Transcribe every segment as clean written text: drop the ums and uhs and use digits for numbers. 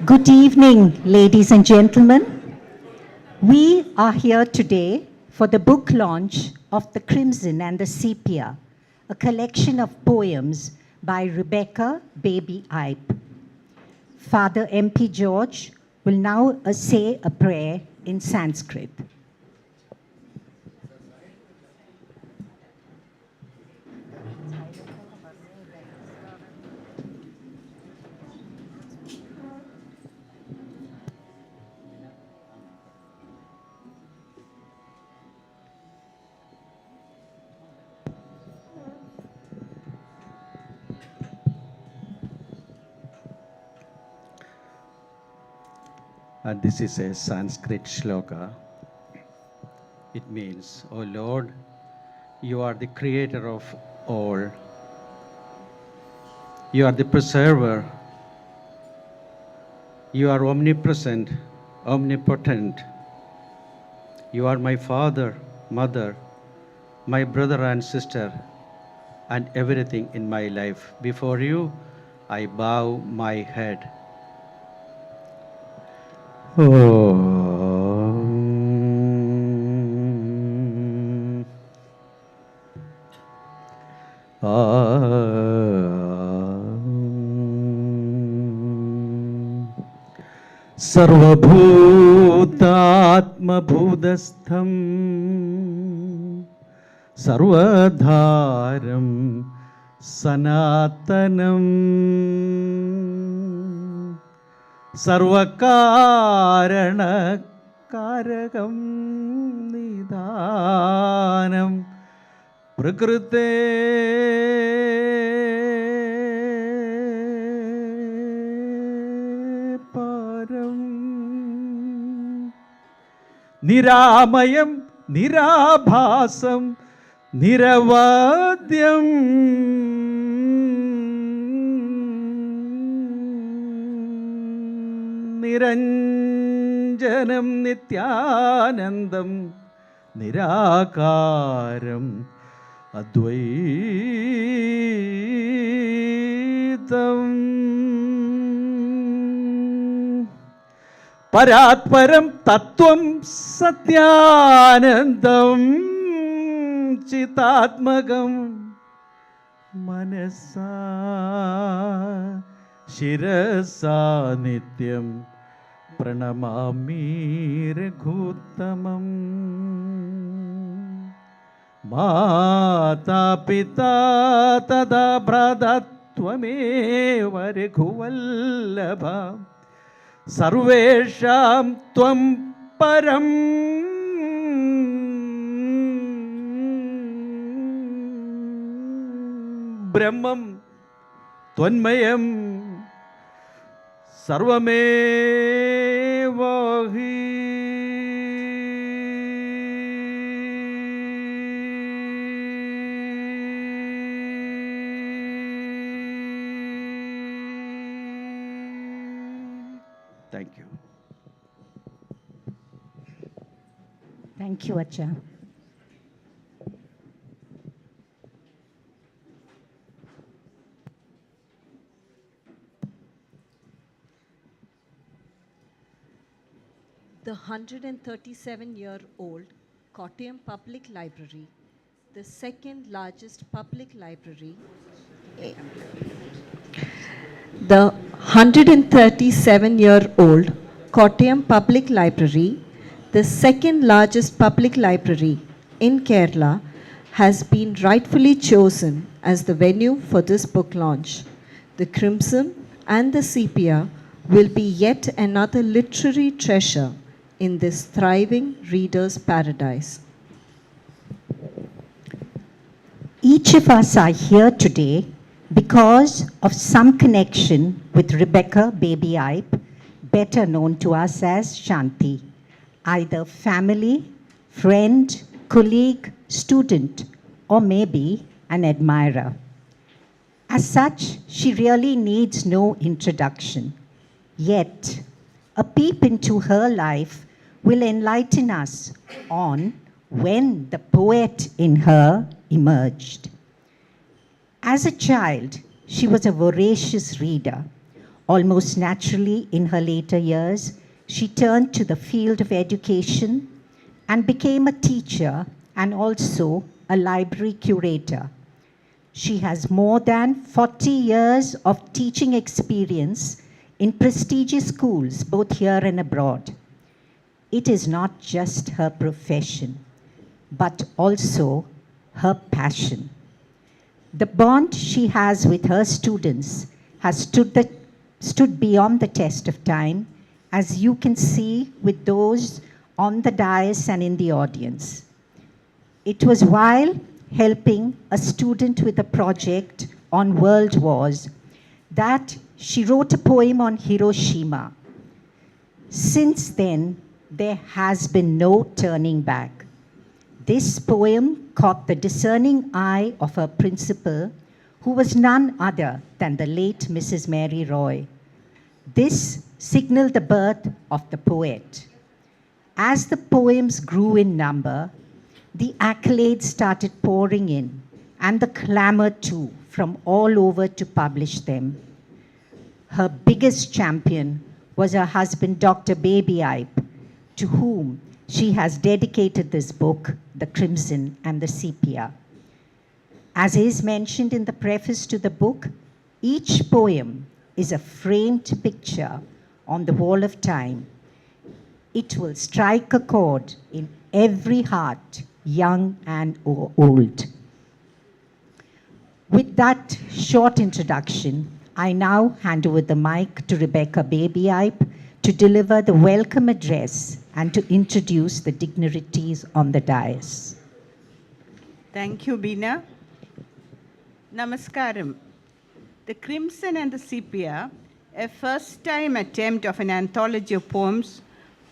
Good evening, ladies and gentlemen. We are here today for the book launch of The Crimson and the Sepia, a collection of poems by Rebecca Baby Ipe. Father M.P. George will now say a prayer in Sanskrit. This is a Sanskrit shloka. It means, O Lord, you are the creator of all. You are the preserver. You are omnipresent, omnipotent. You are my father, mother, my brother and sister, and everything in my life. Before you, I bow my head. सर्वभूतात्मभूतस्थं सर्वधारं सनातनं सर्वकारणकारकं निधानं प्रकृते परम् निरामयं निराभासं निरवध्यं निरञ्जनं नित्यानन्दं निराकारम् अद्वैतम् परात्परं तत्त्वं सत्यानन्दं चितात्मकं मनसा शिरसा नित्यं प्रणमामि रघुत्तमम् माता पिता तदा भ्रातृत्वमेव रघुवल्लभा सर्वेषां त्वं परं ब्रह्मं त्वन्मयं सर्वमेव हि Thank you. Thank you, Acha. The 137-year-old Kottayam Public Library, the second largest public library. The 137-year-old Kottayam Public Library, the second largest public library in Kerala, has been rightfully chosen as the venue for this book launch. The Crimson and the Sepia will be yet another literary treasure in this thriving reader's paradise. Each of us are here today because of some connection with Rebecca Baby Ipe, better known to us as Shanti, either family, friend, colleague, student, or maybe an admirer. As such, she really needs no introduction. Yet, a peep into her life will enlighten us on when the poet in her emerged. As a child, she was a voracious reader, Almost naturally, in her later years, she turned to the field of education and became a teacher and also a library curator. She has more than 40 years of teaching experience in prestigious schools, both here and abroad. It is not just her profession, but also her passion. The bond she has with her students has stood beyond the test of time, as you can see with those on the dais and in the audience. It was while helping a student with a project on world wars that she wrote a poem on Hiroshima. Since then, there has been no turning back. This poem caught the discerning eye of her principal, who was none other than the late Mrs. Mary Roy. This signaled the birth of the poet. As the poems grew in number, the accolades started pouring in, and the clamor too from all over to publish them. Her biggest champion was her husband, Dr. Baby Ipe, to whom she has dedicated this book, The Crimson and the Sepia. As is mentioned in the preface to the book, each poem is a framed picture on the wall of time. It will strike a chord in every heart, young and old. With that short introduction, I now hand over the mic to Rebecca Baby Ipe to deliver the welcome address and to introduce the dignitaries on the dais. Thank you, Bina. Namaskaram. The Crimson and the Sepia, a first-time attempt of an anthology of poems,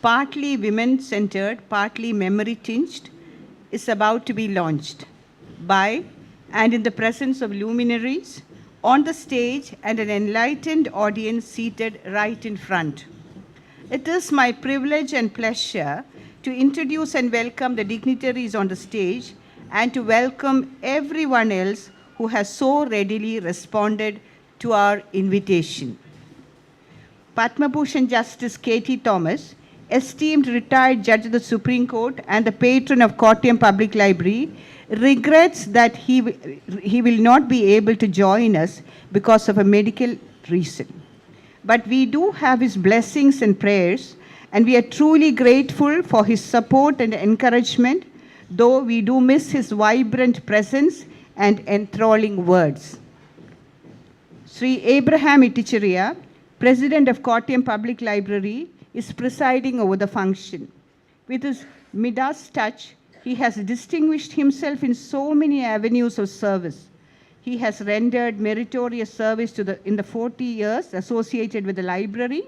partly women-centered, partly memory-tinged, is about to be launched by and in the presence of luminaries on the stage and an enlightened audience seated right in front. It is my privilege and pleasure to introduce and welcome the dignitaries on the stage and to welcome everyone else who has so readily responded to our invitation. Padma Bhushan Justice K.T. Thomas, esteemed retired judge of the Supreme Court and the patron of Kottayam Public Library, regrets that he will not be able to join us because of a medical reason. But we do have his blessings and prayers, and we are truly grateful for his support and encouragement, though we do miss his vibrant presence and enthralling words. Sri Abraham ITTICHERIA, President of Kottayam Public Library, is presiding over the function. With his Midas touch, he has distinguished himself in so many avenues of service. He has rendered meritorious service in the 40 years associated with the library.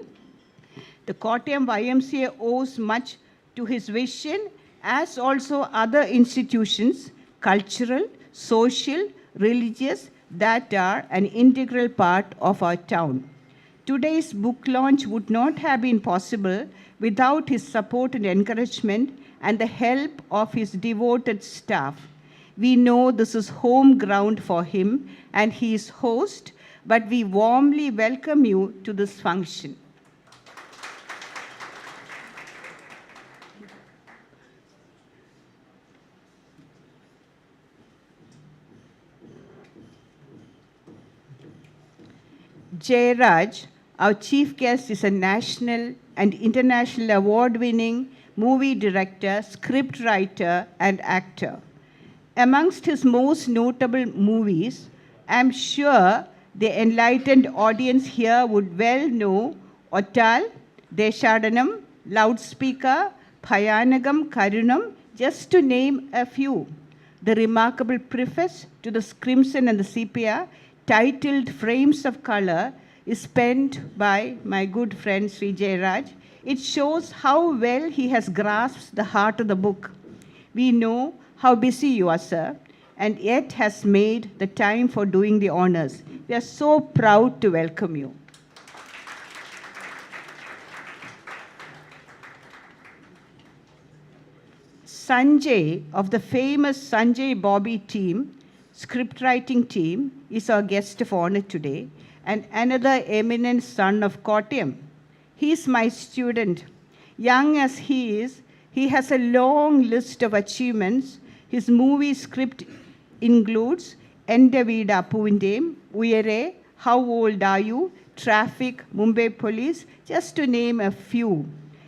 The Kottayam YMCA owes much to his vision, as also other institutions, cultural, social, religious, that are an integral part of our town. Today's book launch would not have been possible without his support and encouragement and the help of his devoted staff. We know this is home ground for him and he is host, but we warmly welcome you to this function. JAYARAJ, our chief guest, is a national and international award-winning movie director, script writer, and actor. Amongst his most notable movies, I'm sure the enlightened audience here would well know Ottal, Deshadanam, Loudspeaker, Bhayanagam, Karunam, just to name a few. The remarkable preface to the Crimson and the Sepia, titled Frames of Color, is penned by my good friend Sri JAYARAJ. It shows how well he has grasped the heart of the book. We know how busy you are, sir, and yet has made the time for doing the honors. We are so proud to welcome you. Sanjay of the famous Sanjay Bobby team, script writing team, is our guest of honor today. and another eminent son of Kottayam. He is my student. Young as he is, he has a long list of achievements. His movie script includes Ente Veeda Poovinte, Uyare, How Old Are You, Traffic, Mumbai Police, just to name a few.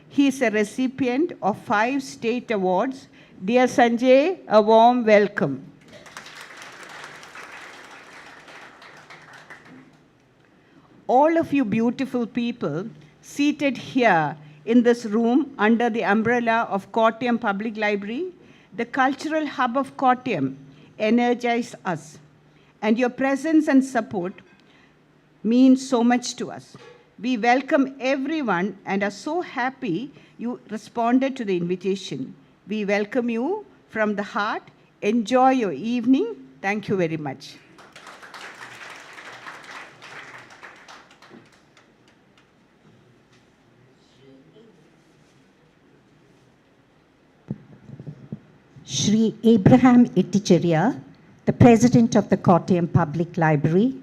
He is a recipient of 5 state awards. Dear Sanjay, a warm welcome. All of you beautiful people seated here in this room under the umbrella of Kottayam Public Library, the cultural hub of Kottayam, energize us. And your presence and support means so much to us. We welcome everyone and are so happy you responded to the invitation. We welcome you from the heart. Enjoy your evening. Thank you very much. Shri Abraham ITTICHERIA, the President of the Kottayam Public Library,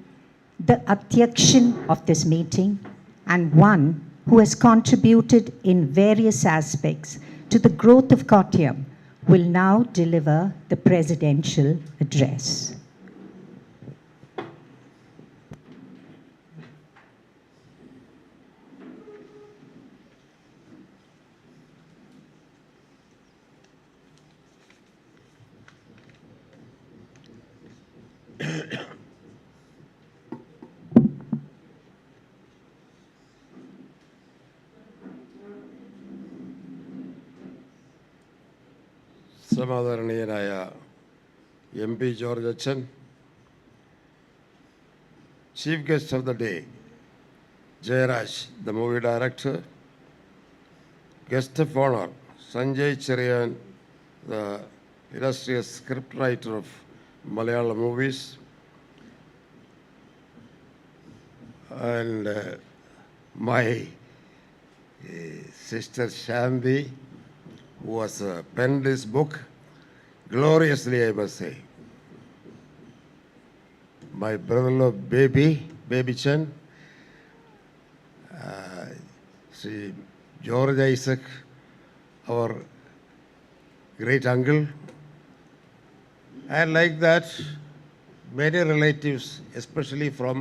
the Adhyakshan of this meeting, and one who has contributed in various aspects to the growth of Kottayam, will now deliver the presidential address. സമാദരണീയനായ MP George അച്ഛൻ, Chief Guest of the day, JAYARAJ, the movie director, Guest of Honor, SANJAY CHERIAN, the illustrious scriptwriter of Malayalam movies, and my sister Shanti, who has penned this book gloriously, I must say. My brother-in-law, Baby Chen, Sri George Isaac, our great uncle, and like that, many relatives, especially from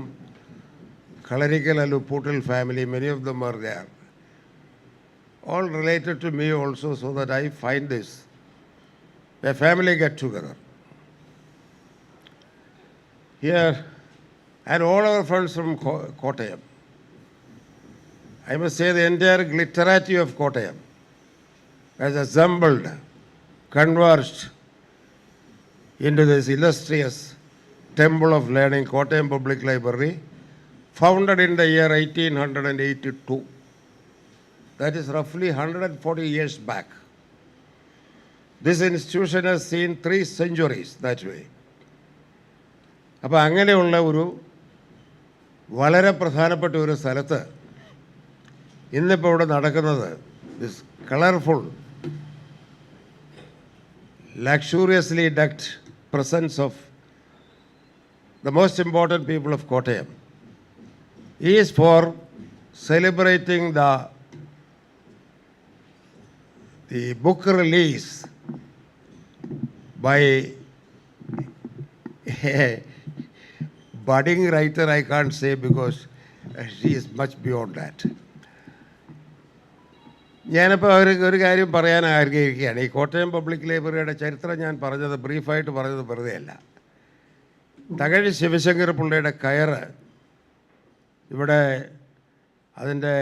Kalarigal and Uputal family, many of them are there. All related to me also, so that I find this a family get-together. Here, and all our friends from Kottayam. I must say the entire glitterati of Kottayam has assembled, converged into this illustrious temple of learning, Kottayam Public Library, founded in the year 1882. That is roughly 140 years back. This institution has seen 3 centuries that way. അപ്പോൾ അങ്ങനെയുള്ള ഒരു വളരെ പ്രധാനപ്പെട്ട ഒരു സ്ഥലത്ത് ഇന്നിപ്പോൾ ഇവിടെ നടക്കുന്നത് this colourful luxuriously decked presence of the most important people of Kottayam is for celebrating the book release by a budding writer, I can't say because she is much beyond that. ഞാനിപ്പോൾ ഒരു കാര്യം പറയാൻ ആഗ്രഹിക്കുകയാണ്. ഈ Kottayam public ലൈബ്രറിയുടെ ചരിത്രം ഞാൻ പറഞ്ഞത് ബ്രീഫായിട്ട് പറഞ്ഞത് വെറുതെയല്ല. തകഴി ശിവശങ്കർ പിള്ളയുടെ കയറ് ഇവിടെ അതിൻ്റെ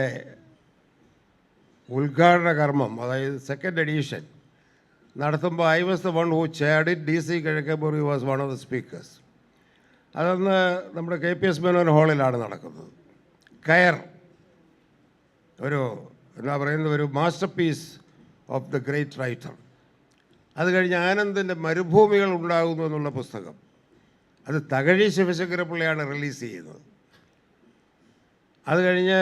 ഉദ്ഘാടന കർമ്മം, അതായത് 2nd എഡിഷൻ നടത്തുമ്പോൾ I was the one who chaired it. DC കിഴക്കമ്പൂരി was one of the speakers. അതൊന്ന് നമ്മുടെ KPS മേനോൻ ഹാളിലാണ് നടക്കുന്നത്. കയർ ഒരു എന്താ പറയുന്നത്, ഒരു masterpiece of the great writer. അത് കഴിഞ്ഞ് ആനന്ദിൻ്റെ മരുഭൂമികൾ ഉണ്ടാകുന്നു എന്നുള്ള പുസ്തകം, അത് തകഴി ശിവശങ്കര പിള്ളയാണ് റിലീസ് ചെയ്യുന്നത്. അത് കഴിഞ്ഞ്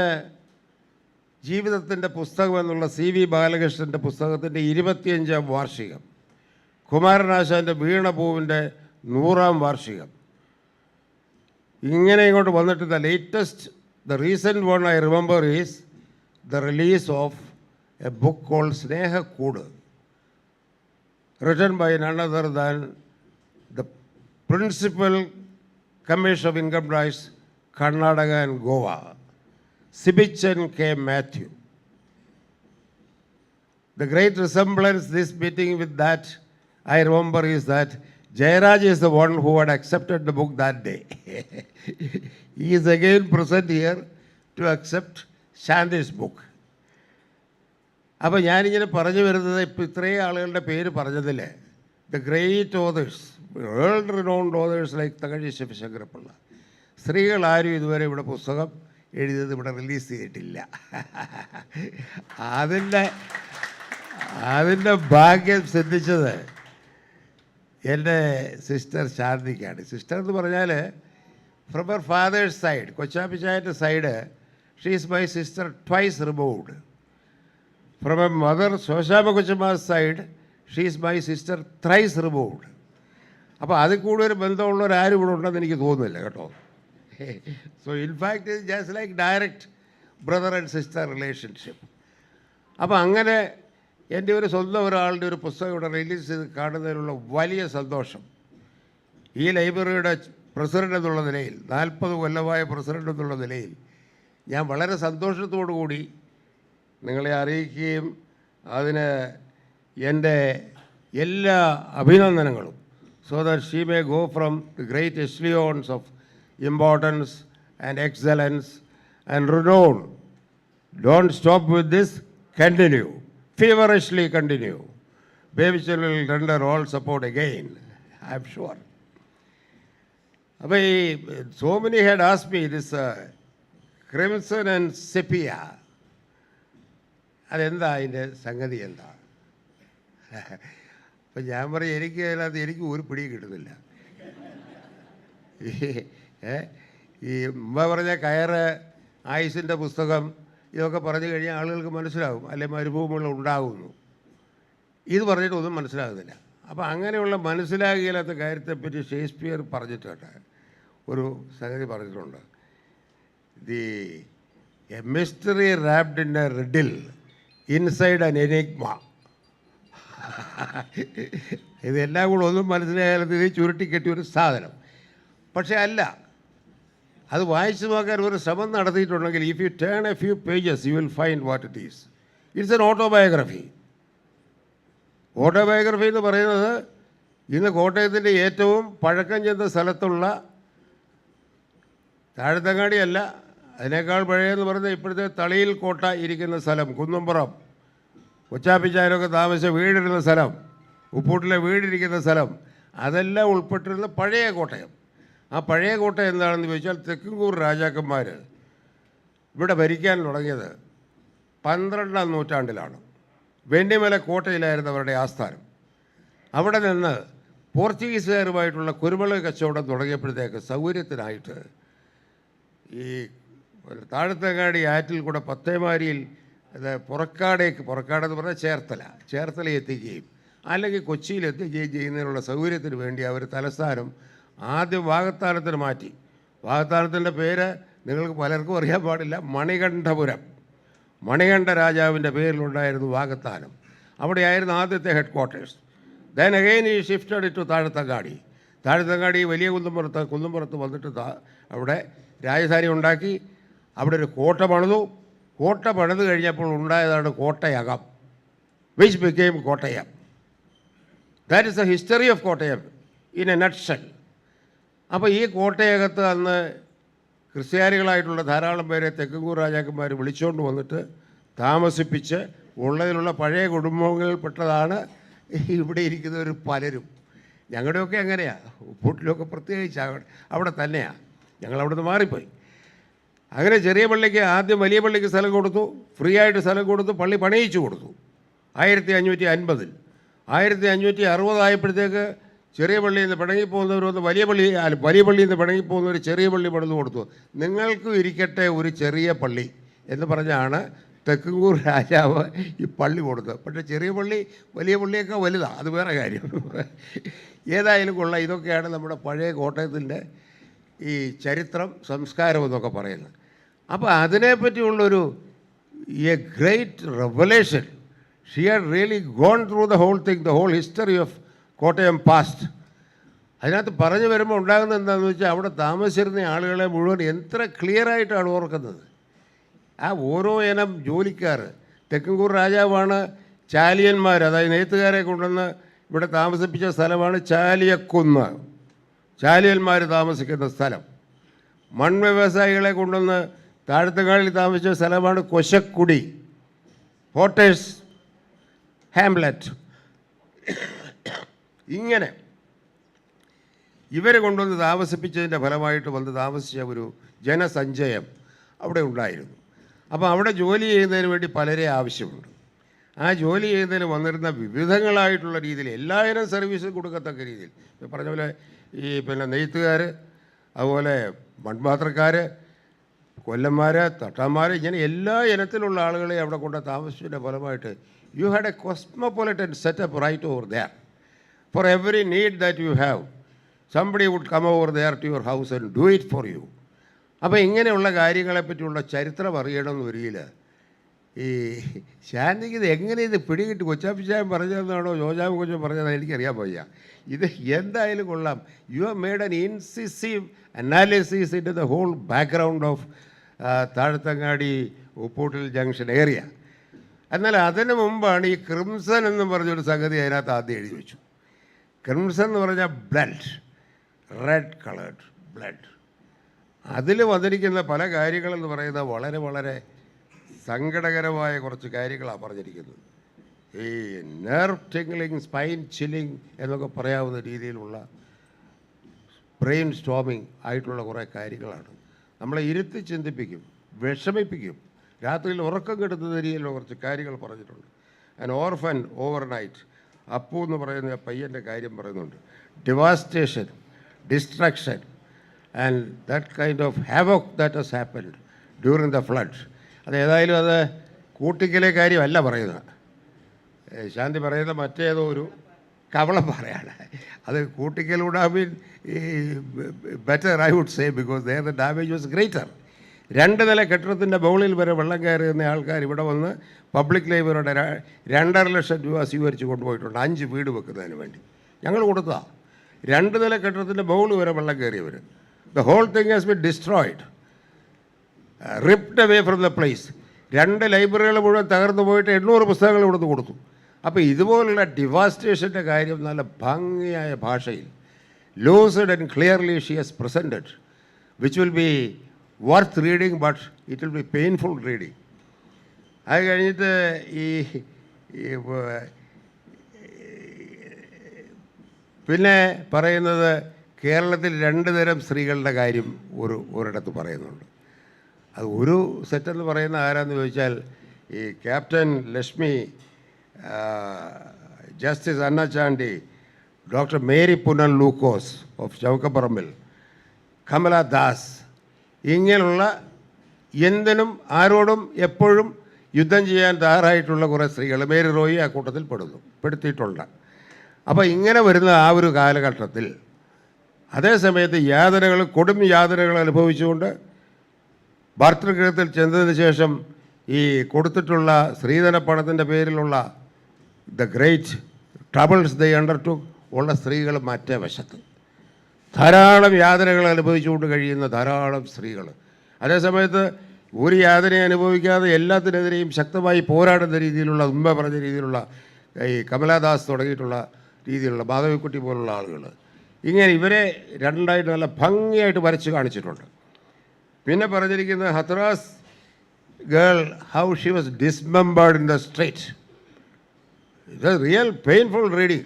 ജീവിതത്തിൻ്റെ പുസ്തകം എന്നുള്ള CV ബാലകൃഷ്ണൻ്റെ പുസ്തകത്തിൻ്റെ 25ാം വാർഷികം, കുമാരനാശാൻ്റെ വീണപൂവിൻ്റെ 100ാം വാർഷികം, ഇങ്ങനെ ഇങ്ങോട്ട് വന്നിട്ട് the recent one I remember is the release of a book called Snehakood, written by none other than the principal Commissioner of Income Tax, Karnataka and Goa, Sibichan K. Matthew. The great resemblance this meeting with that I remember is that JAYARAJ is the one who had accepted the book that day. He is again present here to accept Shanti's book. അപ്പോൾ ഞാനിങ്ങനെ പറഞ്ഞു വരുന്നത് ഇപ്പോൾ ഇത്രയും ആളുകളുടെ പേര് പറഞ്ഞതിൽ the great authors, world renowned authors like Thakazhi Sivasankara Pillai, സ്ത്രീകളാരും ഇതുവരെ ഇവിടെ പുസ്തകം എഴുതിയത് ഇവിടെ റിലീസ് ചെയ്തിട്ടില്ല. അതിൻ്റെ ഭാഗ്യം സിദ്ധിച്ചത് എൻ്റെ സിസ്റ്റർ ശാന്തിക്കാണ്. സിസ്റ്റർ എന്ന് പറഞ്ഞാൽ ഫ്രം ഹർ ഫാദേഴ്സ് സൈഡ്, കൊച്ചാപ്പിച്ചായൻ്റെ side, she is my sister twice removed. From a mother Shoshamma കൊച്ചമ്മാസ് side, she is my sister thrice removed. അപ്പോൾ അതിൽ കൂടുതൽ ബന്ധമുള്ളവരാരും ഇവിടെ ഉണ്ടെന്ന് എനിക്ക് തോന്നുന്നില്ല കേട്ടോ. So in fact it just like direct brother and sister relationship. അപ്പോൾ അങ്ങനെ എൻ്റെ ഒരു സ്വന്തം ഒരാളുടെ ഒരു പുസ്തകം ഇവിടെ റിലീസ് ചെയ്ത് കാണുന്നതിനുള്ള വലിയ സന്തോഷം ഈ ലൈബ്രറിയുടെ പ്രസിഡൻ്റ് എന്നുള്ള നിലയിൽ, 40 കൊല്ലമായ പ്രസിഡൻ്റ് എന്നുള്ള നിലയിൽ ഞാൻ വളരെ സന്തോഷത്തോടു കൂടി നിങ്ങളെ അറിയിക്കുകയും അതിന് എൻ്റെ എല്ലാ അഭിനന്ദനങ്ങളും, so that she may go from the great echelons of importance and excellence and renown. Don't stop with this, continue, feverishly continue. Baby children will render all support again, I am sure. So many had asked me this crimson and sepia. അതെന്താ അതിൻ്റെ സംഗതി എന്താ? അപ്പം ഞാൻ പറയും എനിക്ക് ഒരു പിടി കിട്ടുന്നില്ല. ഈ ഉമ്മ പറഞ്ഞ കയറ്, ആയുസിൻ്റെ പുസ്തകം, ഇതൊക്കെ പറഞ്ഞു കഴിഞ്ഞാൽ ആളുകൾക്ക് മനസ്സിലാകും, അല്ലെ മരുഭൂമികൾ ഉണ്ടാകുന്നു. ഇത് പറഞ്ഞിട്ട് ഒന്നും മനസ്സിലാകുന്നില്ല. അപ്പോൾ അങ്ങനെയുള്ള മനസ്സിലാകില്ലാത്ത കാര്യത്തെപ്പറ്റി ഷേക്സ്പിയർ പറഞ്ഞിട്ടുണ്ട്, ഒരു സംഗതി പറഞ്ഞിട്ടുണ്ട്. A mystery wrapped in A riddle inside an Enigma. ഇതെല്ലാം കൂടെ ഒന്നും മനസ്സിലായാലും ഇത് ചുരുട്ടിക്കെട്ടിയ ഒരു സാധനം. പക്ഷേ അല്ല, അത് വായിച്ചു നോക്കാൻ ഒരു ശ്രമം നടത്തിയിട്ടുണ്ടെങ്കിൽ if you turn a few pages you will find what it is. It's an autobiography. Autobiography എന്ന് പറയുന്നത് ഇന്ന് കോട്ടയത്തിൻ്റെ ഏറ്റവും പഴക്കം ചെന്ന സ്ഥലത്തുള്ള, താഴത്തങ്ങാടിയല്ല, അതിനേക്കാൾ പഴയെന്ന് പറയുന്നത് ഇപ്പോഴത്തെ തളിയിൽ കോട്ട ഇരിക്കുന്ന സ്ഥലം, കുന്നുംപുറം, കൊച്ചാപ്പിച്ചാരൊക്കെ താമസിച്ച വീടിരുന്ന സ്ഥലം, ഉപ്പൂട്ടിലെ വീടിരിക്കുന്ന സ്ഥലം, അതെല്ലാം ഉൾപ്പെട്ടിരുന്ന പഴയ കോട്ടയം. ആ പഴയ കോട്ടയം എന്താണെന്ന് ചോദിച്ചാൽ തെക്കുംകൂർ രാജാക്കന്മാർ ഇവിടെ ഭരിക്കാൻ തുടങ്ങിയത് 12ാം നൂറ്റാണ്ടിലാണ്. വെണ്ണിമല കോട്ടയിലായിരുന്നു അവരുടെ ആസ്ഥാനം. അവിടെ നിന്ന് പോർച്ചുഗീസുകാരുമായിട്ടുള്ള കുരുമുളക് കച്ചവടം തുടങ്ങിയപ്പോഴത്തേക്ക് സൗകര്യത്തിനായിട്ട് ഈ താഴത്തങ്ങാടി ആറ്റിൽ കൂടെ പത്തേമാരിയിൽ പുറക്കാടെന്ന് പറഞ്ഞാൽ ചേർത്തല എത്തിക്കുകയും അല്ലെങ്കിൽ കൊച്ചിയിൽ എത്തിക്കുകയും ചെയ്യുന്നതിനുള്ള സൗകര്യത്തിന് വേണ്ടി അവർ തലസ്ഥാനം ആദ്യം വാകത്താനത്തിന് മാറ്റി. വാകത്താനത്തിൻ്റെ പേര് നിങ്ങൾക്ക് പലർക്കും അറിയാൻ പാടില്ല, മണികണ്ഠപുരം. മണികണ്ഠ രാജാവിൻ്റെ പേരിലുണ്ടായിരുന്നു വാകത്താനം. അവിടെയായിരുന്നു ആദ്യത്തെ ഹെഡ് ക്വാർട്ടേഴ്സ്. ദെൻ അഗെയിൻ ഈ ഷിഫ്റ്റഡ് ടു താഴത്തങ്ങാടി വലിയ കുന്നുംപുറത്ത് വന്നിട്ട് അവിടെ രാജധാനി ഉണ്ടാക്കി. അവിടെ ഒരു കോട്ട പണിതു. കോട്ട പണിത് കഴിഞ്ഞപ്പോൾ ഉണ്ടായതാണ് Kottayakam, which became Kottayam. That is the history of Kottayam in a nutshell. അപ്പോൾ ഈ കോട്ടയകത്ത് അന്ന് ക്രിസ്ത്യാനികളായിട്ടുള്ള ധാരാളം പേരെ തെക്കുംകൂർ രാജാക്കന്മാർ വിളിച്ചുകൊണ്ട് വന്നിട്ട് താമസിപ്പിച്ച് ഉള്ളതിലുള്ള പഴയ കുടുംബങ്ങളിൽപ്പെട്ടതാണ് ഇവിടെ ഇരിക്കുന്നവർ പലരും. ഞങ്ങളുടെയൊക്കെ അങ്ങനെയാണ്, ഉപ്പൂട്ടിലൊക്കെ പ്രത്യേകിച്ച് അവിടെ തന്നെയാണ്. ഞങ്ങളവിടുന്ന് മാറിപ്പോയി. അങ്ങനെ ചെറിയ പള്ളിക്ക് ആദ്യം വലിയ പള്ളിക്ക് സ്ഥലം കൊടുത്തു, ഫ്രീ ആയിട്ട് സ്ഥലം കൊടുത്തു, പള്ളി പണിയിച്ചു കൊടുത്തു 1550. 1560 ആയപ്പോഴത്തേക്ക് ചെറിയ പള്ളിയിൽ നിന്ന് പിണങ്ങിപ്പോകുന്നവർ വന്ന് വലിയ പള്ളിയിൽ നിന്ന് പിണങ്ങിപ്പോകുന്നവർ ചെറിയ പള്ളി പണിത് കൊടുത്തു. നിങ്ങൾക്കും ഇരിക്കട്ടെ ഒരു ചെറിയ പള്ളി എന്ന് പറഞ്ഞാണ് തെക്കുംകൂർ രാജാവ് ഈ പള്ളി കൊടുത്തത്. പക്ഷേ ചെറിയ പള്ളി വലിയ പള്ളിയൊക്കെ വലുതാണ്, അത് വേറെ കാര്യം. ഏതായാലും കൊള്ളാം. ഇതൊക്കെയാണ് നമ്മുടെ പഴയ കോട്ടയത്തിൻ്റെ ഈ ചരിത്രം സംസ്കാരം എന്നൊക്കെ പറയുന്നത്. അപ്പോൾ അതിനെപ്പറ്റിയുള്ളൊരു a great revelation. She had really gone through the whole thing, the whole history of Kottayam past. അതിനകത്ത് പറഞ്ഞു വരുമ്പോൾ ഉണ്ടാകുന്നത് എന്താണെന്ന് വെച്ചാൽ അവിടെ താമസിച്ചിരുന്ന ആളുകളെ മുഴുവൻ എത്ര ക്ലിയറായിട്ടാണ് ഓർക്കുന്നത്. ആ ഓരോ ഇനം ജോലിക്കാർ, തെക്കൻകൂർ രാജാവാണ് ചാലിയന്മാർ, അതായത് നെയ്ത്തുകാരെ കൊണ്ടുവന്ന് ഇവിടെ താമസിപ്പിച്ച സ്ഥലമാണ് ചാലിയക്കുന്ന്, ചാലിയന്മാർ താമസിക്കുന്ന സ്ഥലം. മൺവ്യവസായികളെ കൊണ്ടുവന്ന് താഴത്തുകാളിൽ താമസിച്ച സ്ഥലമാണ് കൊശക്കുടി, പോട്ടേഴ്സ് ഹാംലെറ്റ്. ഇങ്ങനെ ഇവരെ കൊണ്ടുവന്ന് താമസിപ്പിച്ചതിൻ്റെ ഫലമായിട്ട് വന്ന് താമസിച്ച ഒരു ജനസഞ്ചയം അവിടെ ഉണ്ടായിരുന്നു. അപ്പോൾ അവിടെ ജോലി ചെയ്യുന്നതിന് വേണ്ടി പലരെ ആവശ്യമുണ്ട്. ആ ജോലി ചെയ്യുന്നതിന് വന്നിരുന്ന വിവിധങ്ങളായിട്ടുള്ള രീതിയിൽ എല്ലായിരം സർവീസ് കൊടുക്കത്തക്ക രീതിയിൽ പറഞ്ഞ പോലെ ഈ നെയ്ത്തുകാർ, അതുപോലെ മൺപാത്രക്കാർ, കൊല്ലന്മാർ, തട്ടാന്മാർ, ഇങ്ങനെ എല്ലാ ഇനത്തിലുള്ള ആളുകളെ അവിടെ കൊണ്ട് താമസിച്ചതിൻ്റെ ഫലമായിട്ട് you had a cosmopolitan setup right over there. For every need that you have somebody would come over there to your house and do it for you. അപ്പോൾ ഇങ്ങനെയുള്ള കാര്യങ്ങളെപ്പറ്റിയുള്ള ചരിത്രം അറിയണമെന്ന് വരികയില്ല. ഈ ശാന്തിക്ക് ഇത് എങ്ങനെ ഇത് പിടികിട്ടി? കൊച്ചാപ്പിച്ചായൻ പറഞ്ഞതെന്നാണോ ജോജാവ് കൊച്ചു പറഞ്ഞതെന്ന് എനിക്കറിയാൻ വയ്യ. ഇത് എന്തായാലും കൊള്ളാം. You have made an incisive analysis in the whole background of Thazhathangadi Upputtil junction area. എന്നാൽ അതിന് മുമ്പാണ് ഈ ക്രിംസൺ എന്ന് പറഞ്ഞൊരു സംഗതി അതിനകത്ത് ആദ്യം എഴുതി വെച്ചു. ക്രിംസൺ എന്ന് പറഞ്ഞാൽ ബ്ലഡ്, റെഡ് കളേർഡ് ബ്ലഡ്. അതിൽ വന്നിരിക്കുന്ന പല കാര്യങ്ങളെന്ന് പറയുന്നത് വളരെ വളരെ സങ്കടകരമായ കുറച്ച് കാര്യങ്ങളാണ് പറഞ്ഞിരിക്കുന്നത്. ഈ നെർവ് ടിംഗ്ലിങ്, സ്പൈൻ ചില്ലിങ് എന്നൊക്കെ പറയാവുന്ന രീതിയിലുള്ള ബ്രെയിൻ സ്റ്റോമിങ് ആയിട്ടുള്ള കുറേ കാര്യങ്ങളാണ്. നമ്മളെ ഇരുത്തി ചിന്തിപ്പിക്കും, വിഷമിപ്പിക്കും, രാത്രിയിൽ ഉറക്കം കെടുത്തുന്ന രീതിയിലുള്ള കുറച്ച് കാര്യങ്ങൾ പറഞ്ഞിട്ടുണ്ട്. ആൻ ഓർഫൻ ഓവർനൈറ്റ്, അപ്പു എന്ന് പറയുന്ന പയ്യൻ്റെ കാര്യം പറയുന്നുണ്ട്. Devastation, destruction and that kind of havoc that has happened during the flood. അതേതായാലും അത് കൂട്ടിക്കലെ കാര്യമല്ല പറയുന്നത്. ശാന്തി പറയുന്ന മറ്റേതോ ഒരു കവളം പറയാണ്. അത് കൂട്ടിക്കലൂടെ മീൻ ഈ better I would say, because there the damage was greater. 2 നില കെട്ടിടത്തിൻ്റെ മുകളിൽ വരെ വെള്ളം കയറുന്ന ആൾക്കാർ ഇവിടെ വന്ന് പബ്ലിക് ലൈബ്രറിയുടെ 2.5 ലക്ഷം രൂപ സ്വീകരിച്ച് കൊണ്ടുപോയിട്ടുണ്ട് 5 വീട് വെക്കുന്നതിന് വേണ്ടി. ഞങ്ങൾ കൊടുത്തതാണ്. 2 നില കെട്ടിടത്തിൻ്റെ മുകളിൽ വരെ വെള്ളം കയറിയവർ. The whole thing has been destroyed, ripped away from the place. 2 ലൈബ്രറികൾ മുഴുവൻ തകർന്നു പോയിട്ട് 800 പുസ്തകങ്ങൾ ഇവിടുന്ന് കൊടുത്തു. അപ്പോൾ ഇതുപോലുള്ള ഡിവാസ്റ്റേഷൻ്റെ കാര്യം നല്ല ഭംഗിയായ ഭാഷയിൽ lucid and clearly she has presented, which will be worth reading, but it will be painful reading. അത് കഴിഞ്ഞിട്ട് പിന്നെ പറയുന്നത് കേരളത്തിൽ 2 തരം സ്ത്രീകളുടെ കാര്യം ഒരിടത്ത് പറയുന്നുണ്ട്. അത് ഒരു സെറ്റെന്ന് പറയുന്ന ആരാന്ന് ചോദിച്ചാൽ ഈ captain Lakshmi, justice Anna Chandy, doctor Mary Punnen Lukose of Chowkkaparambil, Kamala Das, ഇങ്ങനെയുള്ള എന്തിനും ആരോടും എപ്പോഴും യുദ്ധം ചെയ്യാൻ തയ്യാറായിട്ടുള്ള കുറേ സ്ത്രീകൾ, മേരി റോയി ആ കൂട്ടത്തിൽ പെടുത്തിയിട്ടുണ്ട്. അപ്പോൾ ഇങ്ങനെ വരുന്ന ആ ഒരു കാലഘട്ടത്തിൽ അതേസമയത്ത് യാതനകൾ, കൊടും യാതനകൾ അനുഭവിച്ചുകൊണ്ട് ഭർതൃഗൃഹത്തിൽ ചെന്നതിന് ശേഷം ഈ കൊടുത്തിട്ടുള്ള സ്ത്രീധന പണത്തിൻ്റെ പേരിലുള്ള ദ ഗ്രേറ്റ് ട്രബിൾസ് ദേ അണ്ടർടുക്ക് ഉള്ള സ്ത്രീകൾ മറ്റേ വശത്ത് ധാരാളം യാതനകൾ അനുഭവിച്ചുകൊണ്ട് കഴിയുന്ന ധാരാളം സ്ത്രീകൾ. അതേസമയത്ത് ഒരു യാതനയെ അനുഭവിക്കാതെ എല്ലാത്തിനെതിരെയും ശക്തമായി പോരാടുന്ന രീതിയിലുള്ള, മുമ്പ് പറഞ്ഞ രീതിയിലുള്ള ഈ കമലാദാസ് തുടങ്ങിയിട്ടുള്ള രീതിയിലുള്ള മാധവിക്കുട്ടി പോലുള്ള ആളുകൾ. ഇങ്ങനെ ഇവരെ രണ്ടായിട്ട് നല്ല ഭംഗിയായിട്ട് വരച്ച് കാണിച്ചിട്ടുണ്ട്. പിന്നെ പറഞ്ഞിരിക്കുന്ന Hathras girl, how she was dismembered in the street. It is real painful reading.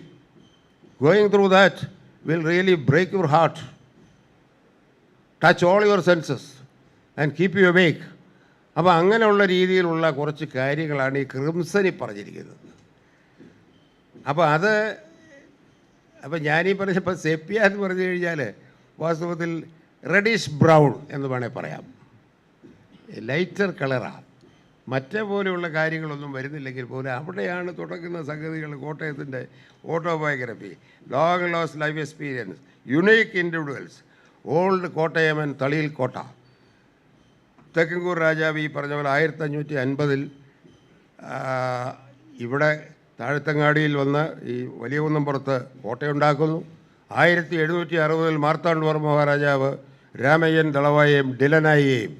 Going through that will really break your heart, touch all your senses and keep you awake. അപ്പോൾ അങ്ങനെയുള്ള രീതിയിലുള്ള കുറച്ച് കാര്യങ്ങളാണ് ഈ ക്രിംസണി പറഞ്ഞിരിക്കുന്നത്. അപ്പോൾ ഞാനീ പറഞ്ഞപ്പോൾ സെപ്പിയ എന്ന് പറഞ്ഞു കഴിഞ്ഞാൽ വാസ്തവത്തിൽ റെഡിഷ് ബ്രൗൺ എന്ന് വേണേൽ പറയാം, ലൈറ്റർ കളറാണ്. മറ്റേ പോലെയുള്ള കാര്യങ്ങളൊന്നും വരുന്നില്ലെങ്കിൽ പോലും അവിടെയാണ് തുടങ്ങുന്ന സംഗതികൾ. കോട്ടയത്തിൻ്റെ autobiography, long loss life experience, unique individuals, old Kottayam and Thaliyil Kotta. Thekkumkur രാജാവ് ഈ പറഞ്ഞ പോലെ 1550 ഇവിടെ താഴത്തങ്ങാടിയിൽ വന്ന് ഈ വലിയ കുന്നംപുറത്ത് കോട്ടയുണ്ടാക്കുന്നു. 1760 മാർത്താണ്ഡവർമ്മ മഹാരാജാവ് രാമയ്യൻ ദളവായെയും ഡിലനായിയെയും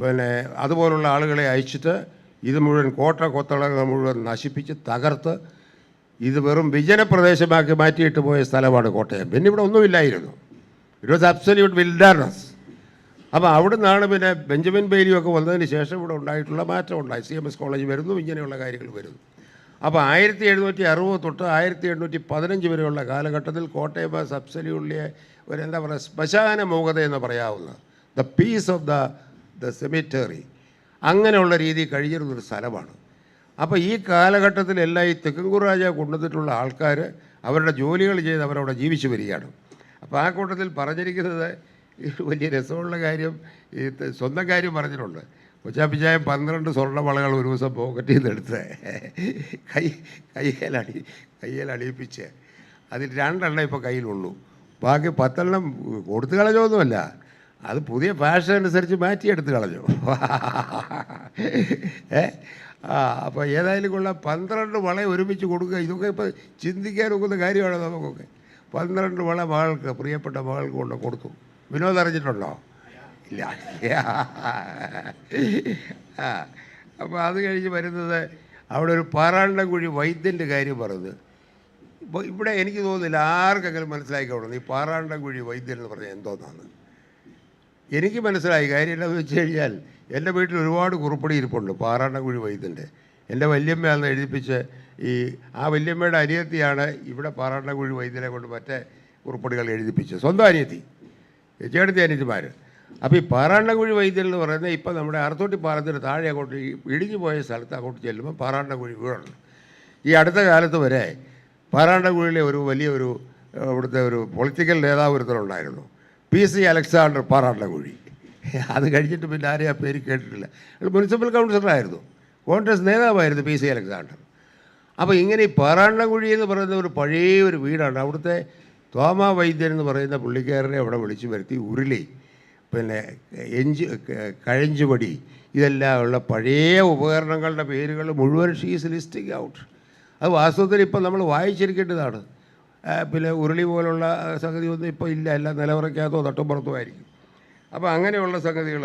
പിന്നെ അതുപോലുള്ള ആളുകളെ അയച്ചിട്ട് ഇത് മുഴുവൻ കൊത്തളങ്ങൾ മുഴുവൻ നശിപ്പിച്ച് തകർത്ത് ഇത് വെറും വിജനപ്രദേശമാക്കി മാറ്റിയിട്ട് പോയ സ്ഥലമാണ് കോട്ടയം. പിന്നെ ഇവിടെ ഒന്നുമില്ലായിരുന്നു. It was absolute wilderness. അപ്പോൾ അവിടെ നിന്നാണ് പിന്നെ ബെഞ്ചമിൻ ബെയ്ലിയൊക്കെ വന്നതിന് ശേഷം ഇവിടെ ഉണ്ടായിട്ടുള്ള മാറ്റം ഉണ്ടായി. CMS കോളേജ് വരുന്നു, ഇങ്ങനെയുള്ള കാര്യങ്ങൾ വരുന്നു. അപ്പോൾ 1760 തൊട്ട് 1815 വരെയുള്ള കാലഘട്ടത്തിൽ കോട്ടയം വാസ് അബ്സല്യൂട്ട്ലി ഒരു എന്താ പറയുക ശ്മശാന മൂകത എന്ന് പറയാവുന്ന the peace of the cemetery അങ്ങനെയുള്ള രീതി കഴിഞ്ഞിരുന്നൊരു സ്ഥലമാണ്. അപ്പോൾ ഈ കാലഘട്ടത്തിലെല്ലാം ഈ തെക്കൻകൂർ രാജാവ് കൊണ്ടുവന്നിട്ടുള്ള ആൾക്കാർ അവരുടെ ജോലികൾ ചെയ്ത് അവരവിടെ ജീവിച്ചു വരികയാണ്. അപ്പോൾ ആ കൂട്ടത്തിൽ പറഞ്ഞിരിക്കുന്നത് വലിയ രസമുള്ള കാര്യം, ഈ സ്വന്തം കാര്യം പറഞ്ഞിട്ടുണ്ട്. കൊച്ചാപ്പിച്ചായം 12 സ്വർണ്ണവളകൾ ഒരു ദിവസം പോക്കറ്റിൽ നിന്ന് എടുത്ത് കയ്യിൽ അണിയിപ്പിച്ച് അതിൽ 2 എണ്ണം ഇപ്പോൾ കയ്യിലുള്ളൂ. ബാക്കി 10 എണ്ണം കൊടുത്തു കളഞ്ഞൊന്നുമല്ല, അത് പുതിയ ഫാഷൻ അനുസരിച്ച് മാറ്റിയെടുത്ത് കളഞ്ഞു. അപ്പോൾ ഏതായാലും കൊള്ളാം, 12 വള ഒരുമിച്ച് കൊടുക്കുക. ഇതൊക്കെ ഇപ്പോൾ ചിന്തിക്കാൻ ഒക്കുന്ന കാര്യമാണ് നമുക്കൊക്കെ. 12 വള മകൾക്ക്, പ്രിയപ്പെട്ട മകൾക്ക് കൊണ്ട് കൊടുത്തു. വിനോദം അറിഞ്ഞിട്ടുണ്ടോ? ഇല്ല. അപ്പോൾ അത് കഴിഞ്ഞ് വരുന്നത് അവിടെ ഒരു പാറാണ്ടൻകുഴി വൈദ്യൻ്റെ കാര്യം പറഞ്ഞത്. ഇപ്പോൾ ഇവിടെ എനിക്ക് തോന്നുന്നില്ല ആർക്കെങ്കിലും മനസ്സിലാക്കിക്കോളൂ ഈ പാറാണ്ടൻകുഴി വൈദ്യൻ എന്ന് പറഞ്ഞാൽ എന്തോന്നാണ്. എനിക്ക് മനസ്സിലായി. കാര്യം എന്താണെന്ന് വെച്ച് കഴിഞ്ഞാൽ എൻ്റെ വീട്ടിൽ ഒരുപാട് കുറിപ്പടി ഇരിപ്പുണ്ട് പാറാണ്ടൻകുഴി വൈദ്യൻ്റെ. എൻ്റെ വല്യമ്മയാണെന്ന് എഴുതിപ്പിച്ച് ആ വല്യമ്മയുടെ അനിയത്തിയാണ് ഇവിടെ പാറാണ്ടൻകുഴി വൈദ്യനെ കൊണ്ട് മറ്റേ കുറിപ്പടികൾ എഴുതിപ്പിച്ചത്. സ്വന്തം അനിയത്തി, ചേട്ടത്തി അനിയത്തിമാർ. അപ്പോൾ ഈ പാറാണ്ടൻകുഴി വൈദ്യൻ എന്ന് പറയുന്നത് ഇപ്പം നമ്മുടെ അറുത്തോട്ടി പാലത്തിന് താഴെ അങ്ങോട്ട് ഇടിഞ്ഞു പോയ സ്ഥലത്ത് അങ്ങോട്ട് ചെല്ലുമ്പോൾ പാറാണ്ടൻകുഴി വീടുണ്ട്. ഈ അടുത്ത കാലത്ത് വരെ പാറാണ്ടൻകുഴിയിലെ ഒരു വലിയൊരു ഇവിടുത്തെ ഒരു പൊളിറ്റിക്കൽ നേതാവ് ഒരുത്തരുണ്ടായിരുന്നു, PC അലക്സാണ്ടർ പാറാണ്ടൻകുഴി. അത് കഴിഞ്ഞിട്ട് പിന്നെ ആരെയും ആ പേര് കേട്ടിട്ടില്ല. മുനിസിപ്പൽ കൗൺസിലറായിരുന്നു, കോൺഗ്രസ് നേതാവായിരുന്നു PC അലക്സാണ്ടർ. അപ്പോൾ ഇങ്ങനെ ഈ പാറാണ്ടൻകുഴി എന്ന് പറയുന്ന ഒരു പഴയ ഒരു വീടാണ്. അവിടുത്തെ തോമാ വൈദ്യൻ എന്ന് പറയുന്ന പുള്ളിക്കാരനെ അവിടെ വിളിച്ചു വരുത്തി ഉരുളി, പിന്നെ കഴഞ്ചുപടി, ഇതെല്ലാം ഉള്ള പഴയ ഉപകരണങ്ങളുടെ പേരുകൾ മുഴുവൻ ഷീസ് ലിസ്റ്റിംഗ് ഔട്ട്. അത് വാസ്തവത്തിൽ ഇപ്പം നമ്മൾ വായിച്ചിരിക്കേണ്ടതാണ്. പിന്നെ ഉരുളി പോലുള്ള സംഗതിയൊന്നും ഇപ്പോൾ ഇല്ല, എല്ലാം നിലവറയ്ക്കകത്തോ തട്ടുംപുറത്തോ ആയിരിക്കും. അപ്പോൾ അങ്ങനെയുള്ള സംഗതികൾ.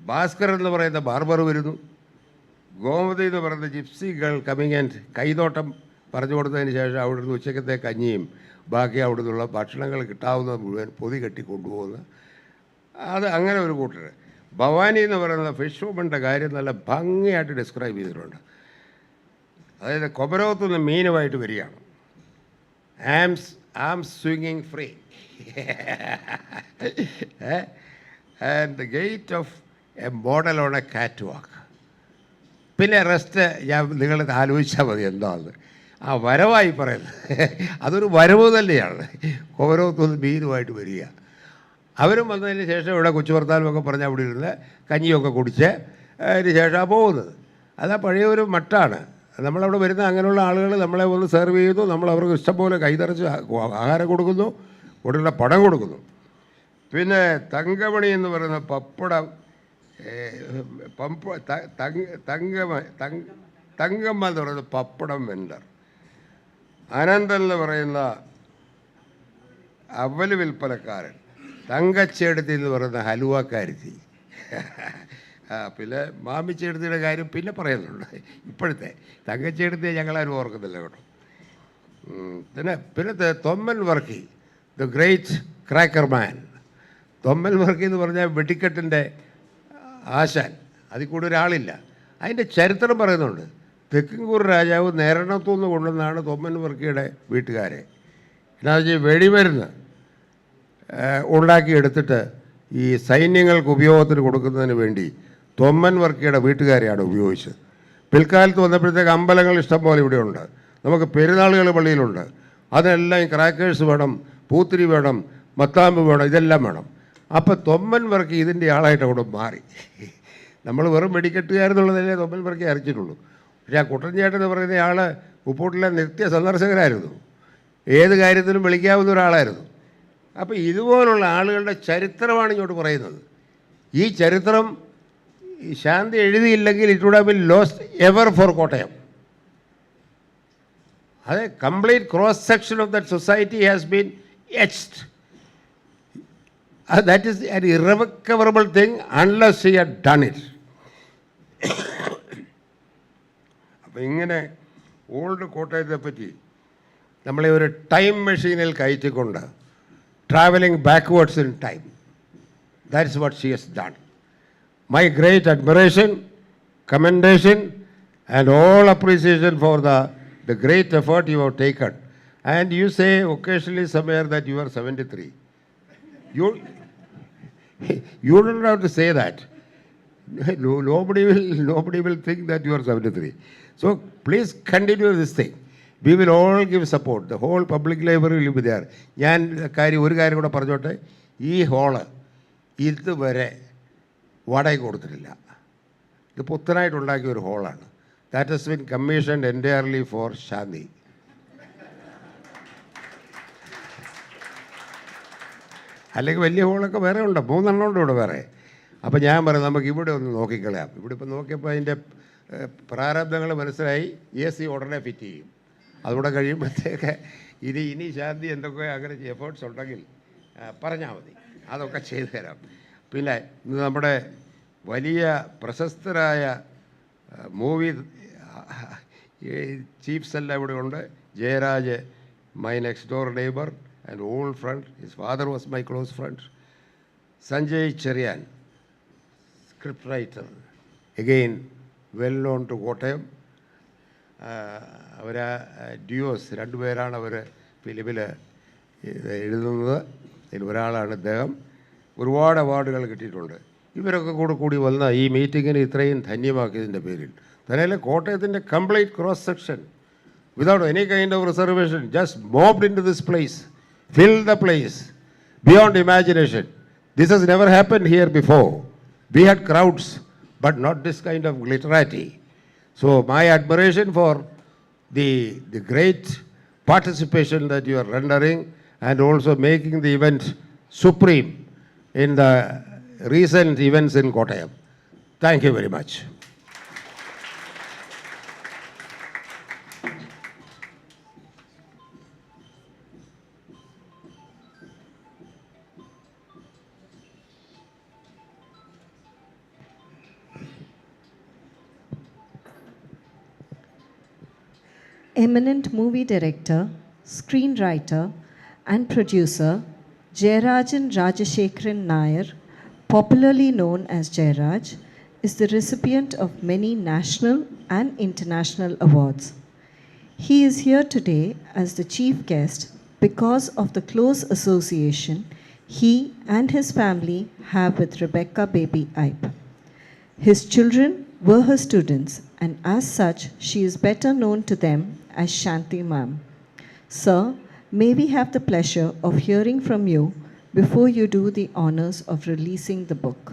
ഭാസ്കർ എന്ന് പറയുന്ന ബാർബർ വരുന്നു. ഗോമതി എന്ന് പറയുന്ന ജിപ്സി ഗേൾ കമ്മിങ് ആൻഡ് കൈതോട്ടം പറഞ്ഞു കൊടുത്തതിന് ശേഷം അവിടുന്ന് ഉച്ചക്കത്തെ കഞ്ഞിയും ബാക്കി അവിടെ നിന്നുള്ള ഭക്ഷണങ്ങൾ കിട്ടാവുന്നത് മുഴുവൻ പൊതി കെട്ടി കൊണ്ടുപോകുന്ന അത് അങ്ങനെ ഒരു കൂട്ടർ. ഭവാനി എന്ന് പറയുന്ന ഫിഷ് വുമൻ്റെ കാര്യം നല്ല ഭംഗിയായിട്ട് ഡിസ്ക്രൈബ് ചെയ്തിട്ടുണ്ട്. അതായത് കൊമരോത്തു നിന്ന് മീനുമായിട്ട് വരികയാണ്. ആം സ്വിങ്ങിങ് free and the gait of a model on a catwalk. പിന്നെ റെസ്റ്റ് നിങ്ങൾ ആലോചിച്ചാൽ മതി എന്താണെന്ന്. ആ വരവായി പറയുന്നത് അതൊരു വരവ് തന്നെയാണ്. കൊമരോത്തുനിന്ന് മീനുമായിട്ട് വരിക. അവരും വന്നതിന് ശേഷം ഇവിടെ കൊച്ചു വർത്താനമൊക്കെ പറഞ്ഞ് അവിടെ ഇരുന്ന് കഞ്ഞിയൊക്കെ കുടിച്ച് അതിന് ശേഷമാണ് പോകുന്നത്. അതാ പഴയ ഒരു മട്ടാണ്. നമ്മളവിടെ വരുന്ന അങ്ങനെയുള്ള ആളുകൾ നമ്മളെ ഒന്ന് സെർവ് ചെയ്യുന്നു, നമ്മൾ അവർക്ക് ഇഷ്ടംപോലെ കൈതറച്ച് ആഹാരം കൊടുക്കുന്നു, കൂടുതലുള്ള പണം കൊടുക്കുന്നു. പിന്നെ തങ്കമണി എന്ന് പറയുന്ന പപ്പടം, തങ്കമ്മ എന്ന് പറയുന്ന പപ്പടം വെണ്ടർ, അനന്തൻ എന്ന് പറയുന്ന അവല് വിൽപ്പനക്കാരൻ, തങ്കച്ചേടത്തി എന്ന് പറയുന്ന ഹലുവക്കാരുത്തി. പിന്നെ മാമിച്ചേടത്തിയുടെ കാര്യം പിന്നെ പറയുന്നുണ്ട്. ഇപ്പോഴത്തെ തങ്കച്ചേടത്തിയെ ഞങ്ങളാരും ഓർക്കുന്നില്ല കേട്ടോ. പിന്നെ Thomman Varkey, the great cracker man. Thomman Varkey എന്ന് പറഞ്ഞാൽ വെടിക്കെട്ടിൻ്റെ ആശാൻ. അതിൽ കൂടെ ഒരാളില്ല. അതിൻ്റെ ചരിത്രം പറയുന്നുണ്ട്. തെക്കൻകൂർ രാജാവ് നേരണത്തുനിന്ന് കൊണ്ടുവന്നാണ് തൊമ്മൻ വർക്കിയുടെ വീട്ടുകാരെ. എന്നാ വെച്ചാൽ വെടിമരുന്ന് ഉണ്ടാക്കിയെടുത്തിട്ട് ഈ സൈന്യങ്ങൾക്ക് ഉപയോഗത്തിന് കൊടുക്കുന്നതിന് വേണ്ടി തൊമ്മൻ വർക്കിയുടെ വീട്ടുകാരെയാണ് ഉപയോഗിച്ചത്. പിൽക്കാലത്ത് വന്നപ്പോഴത്തേക്ക് അമ്പലങ്ങൾ ഇഷ്ടംപോലെ ഇവിടെയുണ്ട്, നമുക്ക് പെരുന്നാളുകൾ പള്ളിയിലുണ്ട്. അതിനെല്ലാം ഈ ക്രാക്കേഴ്സ് വേണം, പൂത്തിരി വേണം, മത്താമ്പ് വേണം, ഇതെല്ലാം വേണം. അപ്പോൾ തൊമ്മൻ വർക്കി ഇതിൻ്റെ ആളായിട്ട് അവിടെ മാറി. നമ്മൾ വെറും വെടിക്കെട്ടുകാരെന്നുള്ളതല്ലേ തൊമ്മൻ വർക്കി അറിയിച്ചിട്ടുള്ളൂ. പക്ഷേ ആ കുട്ടൻചേട്ടൻ എന്ന് പറയുന്ന ആൾ ഉപ്പൂട്ടിലെ നിത്യ സന്ദർശകരായിരുന്നു. ഏത് കാര്യത്തിലും വിളിക്കാവുന്ന ഒരാളായിരുന്നു. അപ്പോൾ ഇതുപോലുള്ള ആളുകളുടെ ചരിത്രമാണ് ഇങ്ങോട്ട് പറയുന്നത്. ഈ ചരിത്രം ശാന്തി എഴുതിയില്ലെങ്കിൽ it would have been lost ever for Kottayam. അത് complete cross section of that society has been etched. That is an irrecoverable thing unless she had done it. അപ്പോൾ ഇങ്ങനെ ഓൾഡ് കോട്ടയത്തെ പറ്റി നമ്മളെ ഒരു ടൈം മെഷീനിൽ കയറ്റിക്കൊണ്ട് travelling backwards in time, that's what she has done. My great admiration, commendation, and all appreciation for the great effort you have taken. And you say occasionally somewhere that you are 73. You don't have to say that. No, nobody will think that you are 73. So please continue this thing. We will all give support. The whole public library will be there. ഞാൻ ഒരു കാര്യം കൂടെ പറഞ്ഞോട്ടെ. ഈ hall ഇതുവരെ വാടക കൊടുത്തിട്ടില്ല. ഇത് പുത്തനായിട്ടുണ്ടാക്കിയ ഒരു ഹോളാണ്. That has been commissioned entirely for Shanti. അല്ലെങ്കിൽ വലിയ ഹോളൊക്കെ വേറെ ഉണ്ട്, 3 എണ്ണം ഉണ്ട് ഇവിടെ വേറെ. അപ്പോൾ ഞാൻ പറയും നമുക്ക് ഇവിടെ ഒന്ന് നോക്കിക്കളയാം. ഇവിടെ ഇപ്പോൾ നോക്കിയപ്പോൾ അതിൻ്റെ പ്രാരബ്ധങ്ങൾ മനസ്സിലായി. AC ഉടനെ ഫിറ്റ് ചെയ്യും. അതുകൂടെ കഴിയുമ്പോഴത്തേക്ക് ഇനി ശാന്തി എന്തൊക്കെ അങ്ങനെ എഫേർട്സ് ഉണ്ടെങ്കിൽ പറഞ്ഞാൽ മതി, അതൊക്കെ ചെയ്തു തരാം. പിന്നെ നമ്മുടെ വലിയ പ്രശസ്തരായ മൂവി ചീഫ്സ് എല്ലാം ഇവിടെ ഉണ്ട്. Jayaraj, my next door neighbour and old friend, his father was my close friend. Sanjay Cherian, script writer, again well known to Kottayam. അവർ ഡ്യൂസ് 2 പേരാണ് അവർ ഫിലിമിൽ എഴുതുന്നത്. അതിൽ ഒരാളാണ് ഇദ്ദേഹം. ഒരുപാട് അവാർഡുകൾ കിട്ടിയിട്ടുണ്ട്. ഇവരൊക്കെ കൂടി വന്ന ഈ മീറ്റിങ്ങിന് ഇത്രയും ധന്യമാക്കിയതിൻ്റെ പേരിൽ തന്നെയല്ല കോട്ടയത്തിൻ്റെ complete cross section without any kind of reservation just mobbed into this place, fill the place beyond imagination. This has never happened here before. We had crowds but not this kind of glitterati. So my admiration for the great participation that you are rendering and also making the event supreme in the recent events in Kottayam. Thank you very much. Eminent movie director, screenwriter, and producer Jayarajan Rajashekharan Nair, popularly known as JAYARAJ, is the recipient of many national and international awards. He is here today as the chief guest because of the close association he and his family have with Rebecca Baby Ipe. His children were her students, and as such, she is better known to them as Shanti Ma'am. Sir, may we have the pleasure of hearing from you before you do the honors of releasing the book.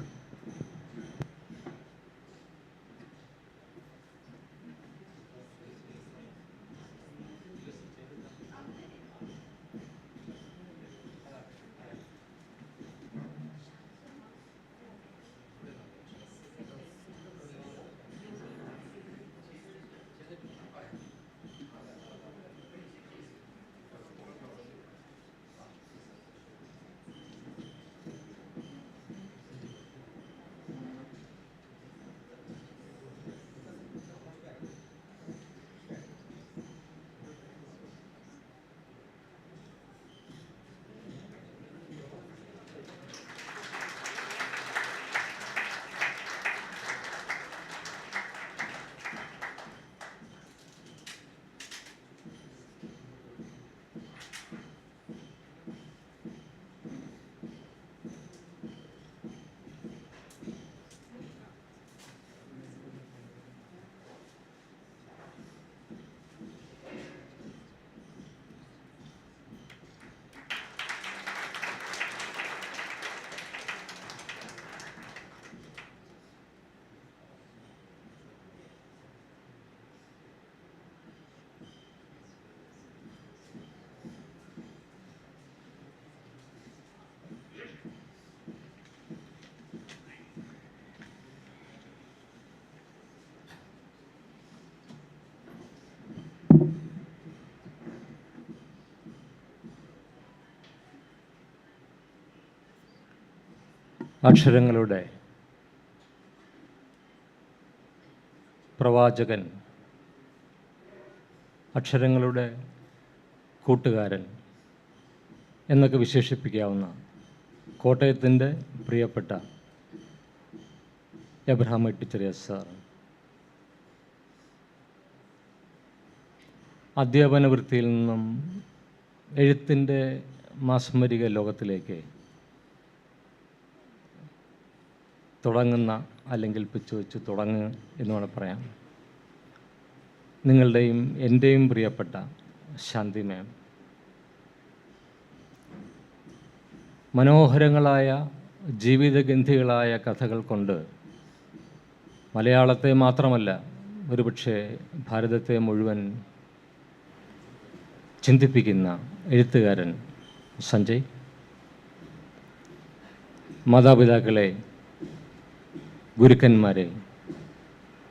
അക്ഷരങ്ങളുടെ പ്രവാചകൻ, അക്ഷരങ്ങളുടെ കൂട്ടുകാരൻ എന്നൊക്കെ വിശേഷിപ്പിക്കാവുന്ന കോട്ടയത്തിൻ്റെ പ്രിയപ്പെട്ട Abraham Itticheriya sir അധ്യാപന വൃത്തിയിൽ നിന്നും എഴുത്തിൻ്റെ മാസ്മരിക ലോകത്തിലേക്ക് തുടങ്ങുന്ന, അല്ലെങ്കിൽ പിച്ചു വെച്ച് തുടങ്ങുക എന്ന് വേണം പറയാം. നിങ്ങളുടെയും എൻ്റെയും പ്രിയപ്പെട്ട ശാന്തി മാം, മനോഹരങ്ങളായ ജീവിതഗന്ധികളായ കഥകൾ കൊണ്ട് മലയാളത്തെ മാത്രമല്ല, ഒരുപക്ഷെ ഭാരതത്തെ മുഴുവൻ ചിന്തിപ്പിക്കുന്ന എഴുത്തുകാരൻ സഞ്ജയ്, മാതാപിതാക്കളെ, ഗുരുക്കന്മാരെ,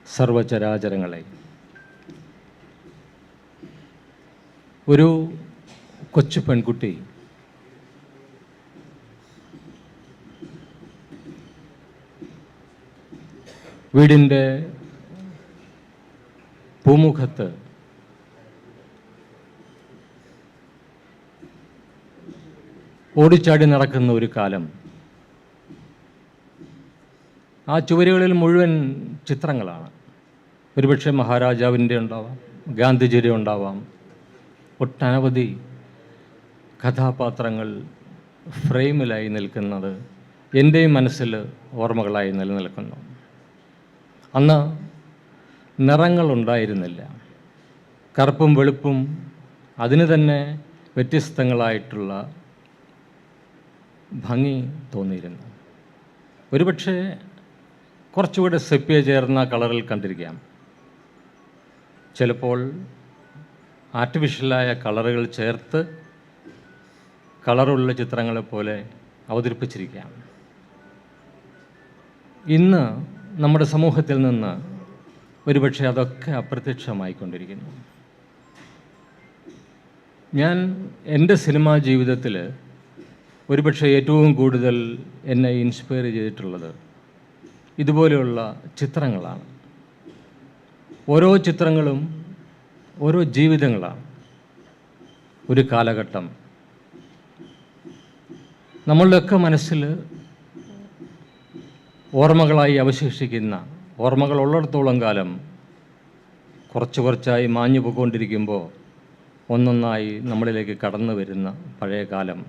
സർവചരാചരങ്ങളെ, ഒരു കൊച്ചു പെൺകുട്ടി വീടിൻ്റെ പൂമുഖത്ത് ഓടിച്ചാടി നടക്കുന്ന ഒരു കാലം. ആ ചുവരുകളിൽ മുഴുവൻ ചിത്രങ്ങളാണ്. ഒരുപക്ഷെ മഹാരാജാവിൻ്റെ ഉണ്ടാവാം, ഗാന്ധിജിയുടെ ഉണ്ടാവാം, ഒട്ടനവധി കഥാപാത്രങ്ങൾ ഫ്രെയിമിലായി നിൽക്കുന്നത് എൻ്റെയും മനസ്സിൽ ഓർമ്മകളായി നിലനിൽക്കുന്നു. അന്ന് നിറങ്ങളുണ്ടായിരുന്നില്ല. കറുപ്പും വെളുപ്പും അതിന് തന്നെ വ്യത്യസ്തങ്ങളായിട്ടുള്ള ഭംഗി തോന്നിയിരുന്നു. ഒരുപക്ഷെ കുറച്ചുകൂടെ സെപ്പിയ ചേർന്ന കളറിൽ കണ്ടിരിക്കാം. ചിലപ്പോൾ ആർട്ടിഫിഷ്യലായ കളറുകൾ ചേർത്ത് കളറുള്ള ചിത്രങ്ങളെപ്പോലെ അവതരിപ്പിച്ചിരിക്കാം. ഇന്ന് നമ്മുടെ സമൂഹത്തിൽ നിന്ന് ഒരുപക്ഷെ അതൊക്കെ അപ്രത്യക്ഷമായിക്കൊണ്ടിരിക്കുന്നു. ഞാൻ എൻ്റെ സിനിമാ ജീവിതത്തിൽ ഒരുപക്ഷെ ഏറ്റവും കൂടുതൽ എന്നെ ഇൻസ്പയർ ചെയ്തിട്ടുള്ളത് ഇതുപോലെയുള്ള ചിത്രങ്ങളാണ്. ഓരോ ചിത്രങ്ങളും ഓരോ ജീവിതങ്ങളാണ്. ഒരു കാലഘട്ടം നമ്മളുടെയൊക്കെ മനസ്സിൽ ഓർമ്മകളായി അവശേഷിക്കുന്ന, ഓർമ്മകൾ ഉള്ളിടത്തോളം കാലം കുറച്ച് കുറച്ചായി മാഞ്ഞു പോയിക്കൊണ്ടിരിക്കുമ്പോൾ ഒന്നൊന്നായി നമ്മളിലേക്ക് കടന്നു വരുന്ന പഴയ കാലം,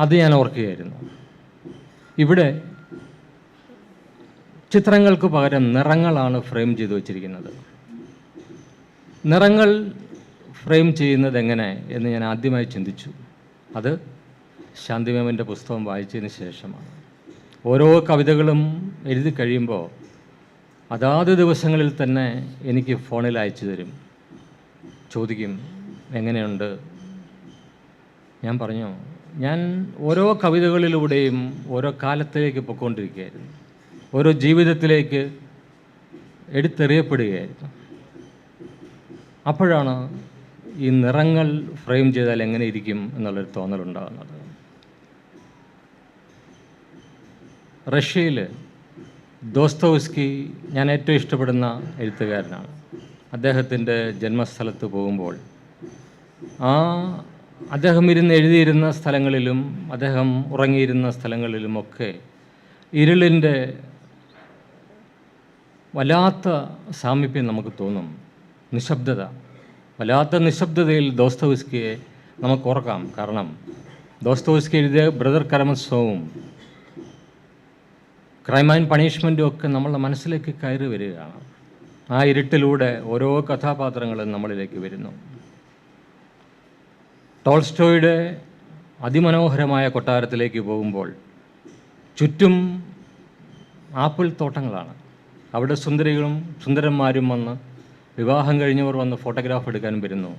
അത് ഞാൻ ഓർക്കുകയായിരുന്നു. ഇവിടെ ചിത്രങ്ങൾക്ക് പകരം നിറങ്ങളാണ് ഫ്രെയിം ചെയ്തു വച്ചിരിക്കുന്നത്. നിറങ്ങൾ ഫ്രെയിം ചെയ്യുന്നത് എങ്ങനെ എന്ന് ഞാൻ ആദ്യമായി ചിന്തിച്ചു. അത് ശാന്തി മാമിൻ്റെ പുസ്തകം വായിച്ചതിന് ശേഷമാണ്. ഓരോ കവിതകളും എഴുതി കഴിയുമ്പോൾ അതാത് ദിവസങ്ങളിൽ തന്നെ എനിക്ക് ഫോണിൽ അയച്ചു തരും. ചോദിക്കും, എങ്ങനെയുണ്ട്? ഞാൻ പറഞ്ഞു, ഞാൻ ഓരോ കവിതകളിലൂടെയും ഓരോ കാലത്തിലേക്ക് പൊയ്ക്കൊണ്ടിരിക്കുകയായിരുന്നു, ഓരോ ജീവിതത്തിലേക്ക് എടുത്തെറിയപ്പെടുകയായിരുന്നു. അപ്പോഴാണ് ഈ നിറങ്ങൾ ഫ്രെയിം ചെയ്താൽ എങ്ങനെ ഇരിക്കും എന്നുള്ളൊരു തോന്നലുണ്ടാകുന്നത്. റഷ്യയിൽ ദോസ്തോവ്സ്കി ഞാൻ ഏറ്റവും ഇഷ്ടപ്പെടുന്ന എഴുത്തുകാരനാണ്. അദ്ദേഹത്തിൻ്റെ ജന്മസ്ഥലത്ത് പോകുമ്പോൾ അദ്ദേഹം ഇരുന്ന് എഴുതിയിരുന്ന സ്ഥലങ്ങളിലും അദ്ദേഹം ഉറങ്ങിയിരുന്ന സ്ഥലങ്ങളിലുമൊക്കെ ഇരുളിൻ്റെ വല്ലാത്ത സാമീപ്യം നമുക്ക് തോന്നും. നിശബ്ദത, വല്ലാത്ത നിശബ്ദതയിൽ ദോസ്തോവ്സ്കിയെ നമുക്ക് ഓർക്കാം. കാരണം ദോസ്തോവ്സ്കി എഴുതിയ ബ്രദർ കരമസോവും ക്രൈം ആൻഡ് പണിഷ്മെൻറ്റും ഒക്കെ നമ്മളുടെ മനസ്സിലേക്ക് കയറി വരികയാണ്. ആ ഇരുട്ടിലൂടെ ഓരോ കഥാപാത്രങ്ങളും നമ്മളിലേക്ക് വരുന്നു. ടോൾസ്റ്റോയുടെ അതിമനോഹരമായ കൊട്ടാരത്തിലേക്ക് പോകുമ്പോൾ ചുറ്റും ആപ്പിൾ തോട്ടങ്ങളാണ്. അവിടെ സുന്ദരികളും സുന്ദരന്മാരും വന്ന്, വിവാഹം കഴിഞ്ഞവർ വന്ന് ഫോട്ടോഗ്രാഫ് എടുക്കാൻ വരുന്നു.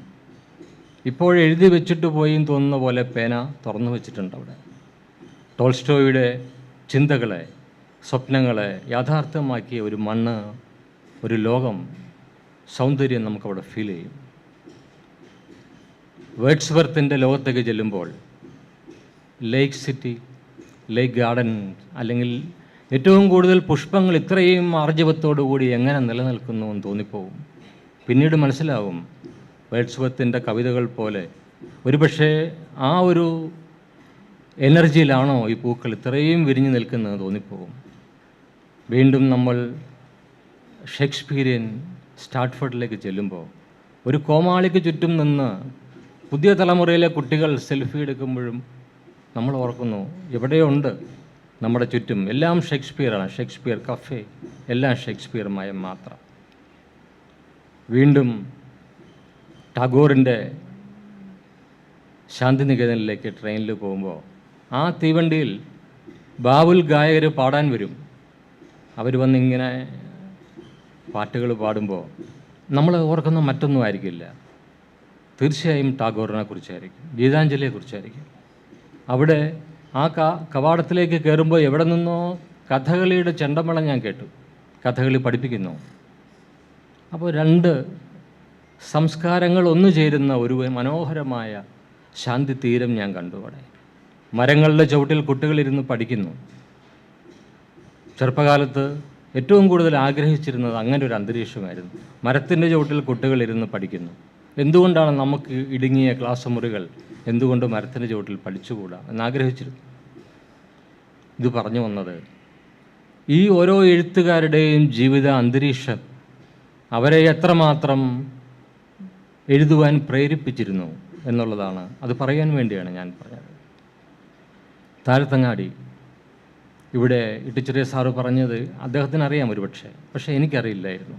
ഇപ്പോഴെഴുതി വെച്ചിട്ട് പോയി തോന്നുന്ന പോലെ പേന തുറന്നു വെച്ചിട്ടുണ്ട് അവിടെ. ടോൾസ്റ്റോയുടെ ചിന്തകളെ, സ്വപ്നങ്ങളെ യാഥാർത്ഥ്യമാക്കിയ ഒരു മണ്ണ്, ഒരു ലോകം, സൗന്ദര്യം നമുക്കവിടെ ഫീൽ ചെയ്യും. വേർഡ്സ്വർത്തിൻ്റെ ലോകത്തേക്ക് ചെല്ലുമ്പോൾ ലേക്ക് സിറ്റി, ലേക്ക് ഗാർഡൻ, അല്ലെങ്കിൽ ഏറ്റവും കൂടുതൽ പുഷ്പങ്ങൾ ഇത്രയും ആർജവത്തോടുകൂടി എങ്ങനെ നിലനിൽക്കുന്നു എന്ന് തോന്നിപ്പോവും. പിന്നീട് മനസ്സിലാവും വേഡ്സ്വർത്തിൻ്റെ കവിതകൾ പോലെ ഒരുപക്ഷെ ആ ഒരു എനർജിയിലാണോ ഈ പൂക്കൾ ഇത്രയും വിരിഞ്ഞു നിൽക്കുന്നത് തോന്നിപ്പോകും. വീണ്ടും നമ്മൾ ഷേക്സ്പിയറിയൻ സ്റ്റാറ്റ്ഫോർഡിലേക്ക് ചെല്ലുമ്പോൾ ഒരു കോമാളിക്ക് ചുറ്റും നിന്ന് പുതിയ തലമുറയിലെ കുട്ടികൾ സെൽഫി എടുക്കുമ്പോഴും നമ്മൾ ഓർക്കുന്നു എവിടെയുണ്ട് നമ്മുടെ ചുറ്റും എല്ലാം ഷേക്സ്പിയറാണ്, ഷേക്സ്പിയർ കഫേ, എല്ലാം ഷേക്സ്പിയർ മയം മാത്രം. വീണ്ടും ടാഗോറിൻ്റെ ശാന്തിനികേതനിലേക്ക് ട്രെയിനിൽ പോകുമ്പോൾ ആ തീവണ്ടിയിൽ ബാവുൽ ഗായകർ പാടാൻ വരും. അവർ വന്നിങ്ങനെ പാട്ടുകൾ പാടുമ്പോൾ നമ്മൾ ഓർക്കുന്ന മറ്റൊന്നും ആയിരിക്കില്ല, തീർച്ചയായും ടാഗോറിനെ കുറിച്ചായിരിക്കും, ഗീതാഞ്ജലിയെക്കുറിച്ചായിരിക്കും. അവിടെ ആ കവാടത്തിലേക്ക് കയറുമ്പോൾ എവിടെ നിന്നോ കഥകളിയുടെ ചെണ്ടമേളം ഞാൻ കേട്ടു. കഥകളി പഠിപ്പിക്കുന്നു. അപ്പോൾ രണ്ട് സംസ്കാരങ്ങൾ ഒന്നു ചേരുന്ന ഒരു മനോഹരമായ ശാന്തി തീരം ഞാൻ കണ്ടു. അവിടെ മരങ്ങളുടെ ചുവട്ടിൽ കുട്ടികളിരുന്ന് പഠിക്കുന്നു. ചെറുപ്പകാലത്ത് ഏറ്റവും കൂടുതൽ ആഗ്രഹിച്ചിരുന്നത് അങ്ങനെ ഒരു അന്തരീക്ഷമായിരുന്നു. മരത്തിൻ്റെ ചുവട്ടിൽ കുട്ടികളിരുന്ന് പഠിക്കുന്നു. എന്തുകൊണ്ടാണ് നമുക്ക് ഇടുങ്ങിയ ക്ലാസ് മുറികൾ, എന്തുകൊണ്ട് മരത്തിൻ്റെ ചുവട്ടിൽ പഠിച്ചുകൂടാ എന്നാഗ്രഹിച്ചിരുന്നു. ഇത് പറഞ്ഞു വന്നത് ഈ ഓരോ എഴുത്തുകാരുടെയും ജീവിത അന്തരീക്ഷം അവരെ എത്രമാത്രം എഴുതുവാൻ പ്രേരിപ്പിച്ചിരുന്നു എന്നുള്ളതാണ്. അത് പറയാൻ വേണ്ടിയാണ് ഞാൻ പറഞ്ഞത്. താഴത്തങ്ങാടി, ഇവിടെ ഇട്ടിച്ചെറിയ സാറ് പറഞ്ഞത് അദ്ദേഹത്തിന് അറിയാം പക്ഷേ എനിക്കറിയില്ലായിരുന്നു.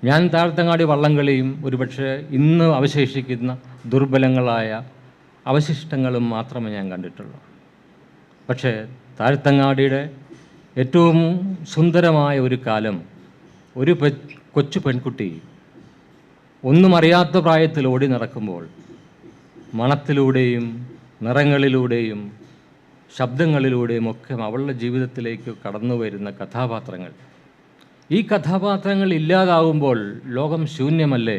ഞാൻ താഴത്തങ്ങാടി വള്ളംകളിയും ഒരുപക്ഷെ ഇന്ന് അവശേഷിക്കുന്ന ദുർബലങ്ങളായ അവശിഷ്ടങ്ങളും മാത്രമേ ഞാൻ കണ്ടിട്ടുള്ളൂ. പക്ഷേ താഴത്തങ്ങാടിയുടെ ഏറ്റവും സുന്ദരമായ ഒരു കാലം ഒരു കൊച്ചു പെൺകുട്ടി ഒന്നും അറിയാത്ത പ്രായത്തിൽ ഓടി നടക്കുമ്പോൾ മണത്തിലൂടെയും നിറങ്ങളിലൂടെയും ശബ്ദങ്ങളിലൂടെയും ഒക്കെ അവളുടെ ജീവിതത്തിലേക്ക് കടന്നു വരുന്ന കഥാപാത്രങ്ങൾ, ഈ കഥാപാത്രങ്ങൾ ഇല്ലാതാവുമ്പോൾ ലോകം ശൂന്യമല്ലേ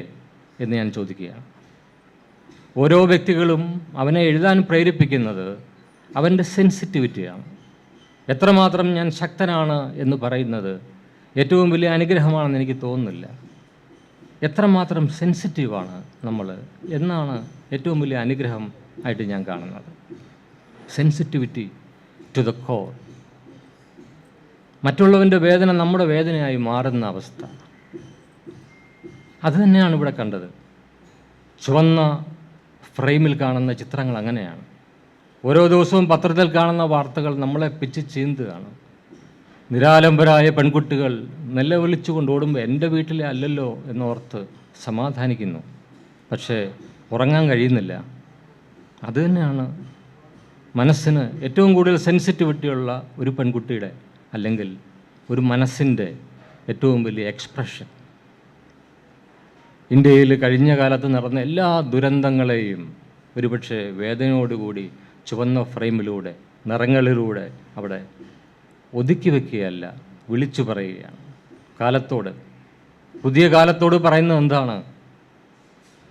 എന്ന് ഞാൻ ചോദിക്കുകയാണ്. ഓരോ വ്യക്തികളും അവനെ എഴുതാൻ പ്രേരിപ്പിക്കുന്നത് അവൻ്റെ സെൻസിറ്റിവിറ്റിയാണ്. എത്രമാത്രം ഞാൻ ശക്തനാണ് എന്ന് പറയുന്നത് ഏറ്റവും വലിയ അനുഗ്രഹമാണെന്ന് എനിക്ക് തോന്നുന്നില്ല. എത്രമാത്രം സെൻസിറ്റീവാണ് നമ്മൾ എന്നാണ് ഏറ്റവും വലിയ അനുഗ്രഹം ആയിട്ട് ഞാൻ കാണുന്നത്. Sensitivity to the core. മറ്റുള്ളവൻ്റെ വേദന നമ്മുടെ വേദനയായി മാറുന്ന അവസ്ഥ, അത് തന്നെയാണ് ഇവിടെ കണ്ടത്. ചുവന്ന ഫ്രെയിമിൽ കാണുന്ന ചിത്രങ്ങൾ അങ്ങനെയാണ്. ഓരോ ദിവസവും പത്രത്തിൽ കാണുന്ന വാർത്തകൾ നമ്മളെ പിച്ച് ചീന്തുകയാണ്. നിരാലംബരായ പെൺകുട്ടികൾ നിലവിളിച്ചുകൊണ്ട് ഓടുമ്പോൾ എൻ്റെ വീട്ടിലെ അല്ലല്ലോ എന്നോർത്ത് സമാധാനിക്കുന്നു. പക്ഷേ ഉറങ്ങാൻ കഴിയുന്നില്ല. അതുതന്നെയാണ് മനസ്സിന് ഏറ്റവും കൂടുതൽ സെൻസിറ്റിവിറ്റിയുള്ള ഒരു പെൺകുട്ടിയുടെ അല്ലെങ്കിൽ ഒരു മനസ്സിൻ്റെ ഏറ്റവും വലിയ എക്സ്പ്രഷൻ. ഇന്ത്യയിൽ കഴിഞ്ഞ കാലത്ത് നടന്ന എല്ലാ ദുരന്തങ്ങളെയും ഒരുപക്ഷെ വേദനയോടുകൂടി ചുവന്ന ഫ്രെയിമിലൂടെ നിറങ്ങളിലൂടെ അവിടെ ഒതുക്കി വയ്ക്കുകയല്ല, വിളിച്ചു പറയുകയാണ്. കാലത്തോട്, പുതിയ കാലത്തോട് പറയുന്നത് എന്താണ്?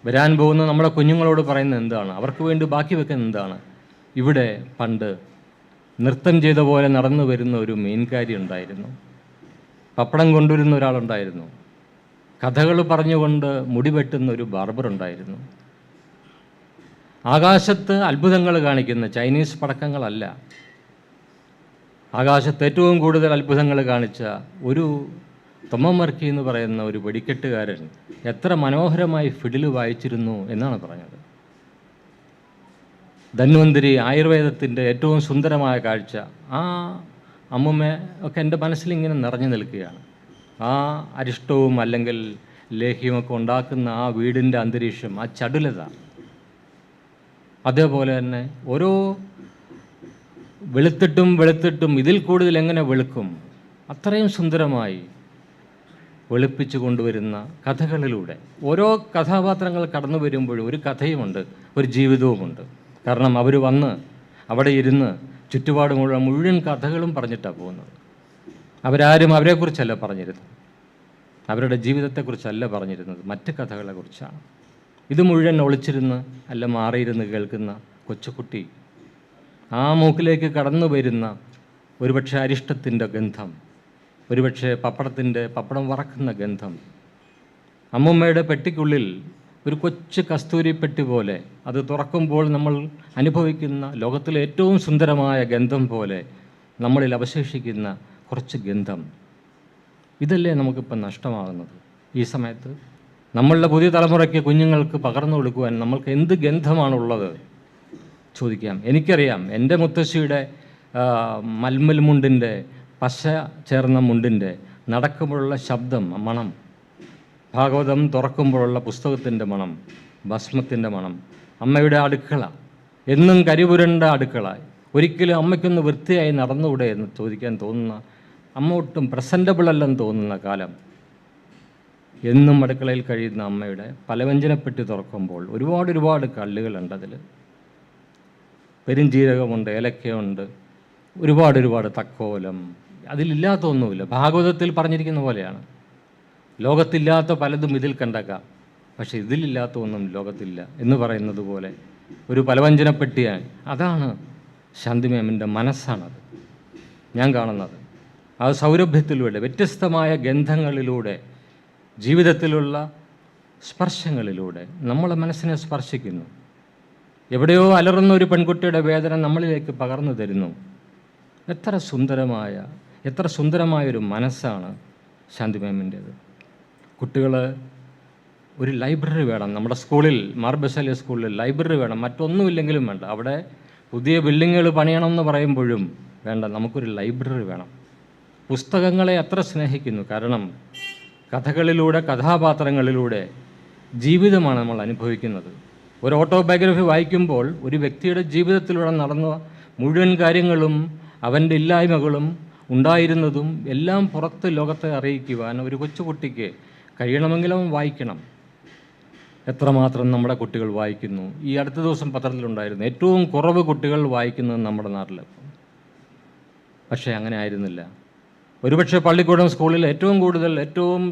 വരാൻ പോകുന്ന നമ്മുടെ കുഞ്ഞുങ്ങളോട് പറയുന്നത് എന്താണ്? അവർക്ക് വേണ്ടി ബാക്കി വെക്കുന്നത് എന്താണ്? ഇവിടെ പണ്ട് നൃത്തം ചെയ്ത പോലെ നടന്നു വരുന്ന ഒരു മീൻകാരി ഉണ്ടായിരുന്നു. പപ്പടം കൊണ്ടുവരുന്ന ഒരാളുണ്ടായിരുന്നു. കഥകൾ പറഞ്ഞുകൊണ്ട് മുടി വെട്ടുന്ന ഒരു ബാർബറുണ്ടായിരുന്നു. ആകാശത്ത് അത്ഭുതങ്ങൾ കാണിക്കുന്ന ചൈനീസ് പടക്കങ്ങളല്ല, ആകാശത്ത് ഏറ്റവും കൂടുതൽ അത്ഭുതങ്ങൾ കാണിച്ച ഒരു തൊമ്മമർക്കി എന്ന് പറയുന്ന ഒരു വെടിക്കെട്ടുകാരൻ എത്ര മനോഹരമായി ഫിഡില് വായിച്ചിരുന്നു എന്നാണ് പറഞ്ഞത്. ധന്വന്തരി ആയുർവേദത്തിൻ്റെ ഏറ്റവും സുന്ദരമായ കാഴ്ച, ആ അമ്മുമ്മ ഒക്കെ എൻ്റെ മനസ്സിലിങ്ങനെ നിറഞ്ഞു നിൽക്കുകയാണ്. ആ അരിഷ്ടവും അല്ലെങ്കിൽ ലേഹ്യമൊക്കെ ഉണ്ടാക്കുന്ന ആ വീടിൻ്റെ അന്തരീക്ഷം, ആ ചടുലത, അതേപോലെ തന്നെ ഓരോ വെളുത്തിട്ടും ഇതിൽ കൂടുതൽ എങ്ങനെ വെളുക്കും, അത്രയും സുന്ദരമായി വെളുപ്പിച്ചു കൊണ്ടുവരുന്ന കഥകളിലൂടെ ഓരോ കഥാപാത്രങ്ങൾ കടന്നു വരുമ്പോഴും ഒരു കഥയുമുണ്ട്, ഒരു ജീവിതവുമുണ്ട്. കാരണം അവർ വന്ന് അവിടെ ഇരുന്ന് ചുറ്റുപാടുമുള്ള മുഴുവൻ കഥകളും പറഞ്ഞിട്ടാണ് പോകുന്നത്. അവരാരും അവരെക്കുറിച്ചല്ല പറഞ്ഞിരുന്നത്, അവരുടെ ജീവിതത്തെക്കുറിച്ചല്ല പറഞ്ഞിരുന്നത്, മറ്റ് കഥകളെക്കുറിച്ചാണ്. ഇത് മുഴുവൻ ഒളിച്ചിരുന്ന് അല്ല മാറിയിരുന്ന് കേൾക്കുന്ന കൊച്ചുകുട്ടി ആ മൂക്കിലേക്ക് കടന്നു വരുന്ന ഒരുപക്ഷെ അരിഷ്ടത്തിൻ്റെ ഗന്ധം, ഒരുപക്ഷെ പപ്പടം വറക്കുന്ന ഗന്ധം, അമ്മൂമ്മയുടെ പെട്ടിക്കുള്ളിൽ ഒരു കൊച്ചു കസ്തൂരിപ്പെട്ടി പോലെ അത് തുറക്കുമ്പോൾ നമ്മൾ അനുഭവിക്കുന്ന ലോകത്തിലെ ഏറ്റവും സുന്ദരമായ ഗന്ധം പോലെ നമ്മളിൽ അവശേഷിക്കുന്ന കുറച്ച് ഗന്ധം, ഇതല്ലേ നമുക്കിപ്പം നഷ്ടമാകുന്നത്. ഈ സമയത്ത് നമ്മളുടെ പുതിയ തലമുറയ്ക്ക് കുഞ്ഞുങ്ങൾക്ക് പകർന്നു കൊടുക്കുവാൻ നമ്മൾക്ക് എന്ത് ഗന്ധമാണുള്ളത് ചോദിക്കാം. എനിക്കറിയാം, എൻ്റെ മുത്തശ്ശിയുടെ മൽമൽ മുണ്ടിൻ്റെ, പശ ചേർന്ന മുണ്ടിൻ്റെ നടക്കുമ്പോഴുള്ള ശബ്ദം, മണം, ഭാഗവതം തുറക്കുമ്പോഴുള്ള പുസ്തകത്തിൻ്റെ മണം, ഭസ്മത്തിൻ്റെ മണം, അമ്മയുടെ അടുക്കള, എന്നും കരിപുരണ്ട അടുക്കള, ഒരിക്കലും അമ്മയ്ക്കൊന്ന് വൃത്തിയായി നടന്നുകൂടെ എന്ന് ചോദിക്കാൻ തോന്നുന്ന, അമ്മ ഒട്ടും പ്രസൻറ്റബിൾ അല്ലെന്ന് തോന്നുന്ന കാലം, എന്നും അടുക്കളയിൽ കഴിയുന്ന അമ്മയുടെ പലവ്യഞ്ജനപ്പെട്ടി തുറക്കുമ്പോൾ ഒരുപാട് കള്ളുകളുണ്ട്. അതിൽ പെരുംജീരകമുണ്ട്, ഏലക്കയുണ്ട്, ഒരുപാട് തക്കോലം, അതിലില്ലാത്ത ഒന്നുമില്ല. ഭാഗവതത്തിൽ പറഞ്ഞിരിക്കുന്ന പോലെയാണ്, ലോകത്തില്ലാത്ത പലതും ഇതിൽ കണ്ടേക്കാം, പക്ഷേ ഇതിലില്ലാത്ത ഒന്നും ലോകത്തില്ല എന്ന് പറയുന്നത് പോലെ ഒരു പലവ്യഞ്ജനപ്പെട്ടിയാണ്. അതാണ് ശാന്തി മാമിൻ്റെ മനസ്സാണത് ഞാൻ കാണുന്നത്. ആ സൗരഭ്യത്തിലൂടെ, വ്യത്യസ്തമായ ഗന്ധങ്ങളിലൂടെ, ജീവിതത്തിലുള്ള സ്പർശങ്ങളിലൂടെ നമ്മളെ മനസ്സിനെ സ്പർശിക്കുന്നു. എവിടെയോ അലറുന്ന ഒരു പെൺകുട്ടിയുടെ വേദന നമ്മളിലേക്ക് പകർന്നു തരുന്നു. എത്ര സുന്ദരമായൊരു മനസ്സാണ് ശാന്തി മാമിൻ്റേത്. കുട്ടികൾ ഒരു ലൈബ്രറി വേണം. നമ്മുടെ സ്കൂളിൽ, മാർബസാലിയ സ്കൂളിൽ ലൈബ്രറി വേണം, മറ്റൊന്നുമില്ലെങ്കിലും വേണ്ട. അവിടെ പുതിയ ബിൽഡിങ്ങുകൾ പണിയണം എന്ന് പറയുമ്പോഴും വേണ്ട, നമുക്കൊരു ലൈബ്രറി വേണം. പുസ്തകങ്ങളെ അത്ര സ്നേഹിക്കുന്നു. കാരണം കഥകളിലൂടെ, കഥാപാത്രങ്ങളിലൂടെ ജീവിതമാണ് നമ്മൾ അനുഭവിക്കുന്നത്. ഒരു ഓട്ടോബയോഗ്രഫി വായിക്കുമ്പോൾ ഒരു വ്യക്തിയുടെ ജീവിതത്തിലൂടെ നടന്ന മുഴുവൻ കാര്യങ്ങളും, അവൻ്റെ ഇല്ലായ്മകളും ഉണ്ടായിരുന്നതും എല്ലാം പുറത്ത് ലോകത്തെ അറിയിക്കുവാൻ ഒരു കൊച്ചുകുട്ടിക്ക് കഴിയണമെങ്കിൽ അവൻ വായിക്കണം. എത്രമാത്രം നമ്മുടെ കുട്ടികൾ വായിക്കുന്നു. ഈ അടുത്ത ദിവസം പത്രത്തിലുണ്ടായിരുന്നു, ഏറ്റവും കുറവ് കുട്ടികൾ വായിക്കുന്നത് നമ്മുടെ നാട്ടിൽ. പക്ഷേ അങ്ങനെ ആയിരുന്നില്ല. ഒരുപക്ഷെ പള്ളിക്കൂടം സ്കൂളിൽ ഏറ്റവും കൂടുതൽ, ഏറ്റവും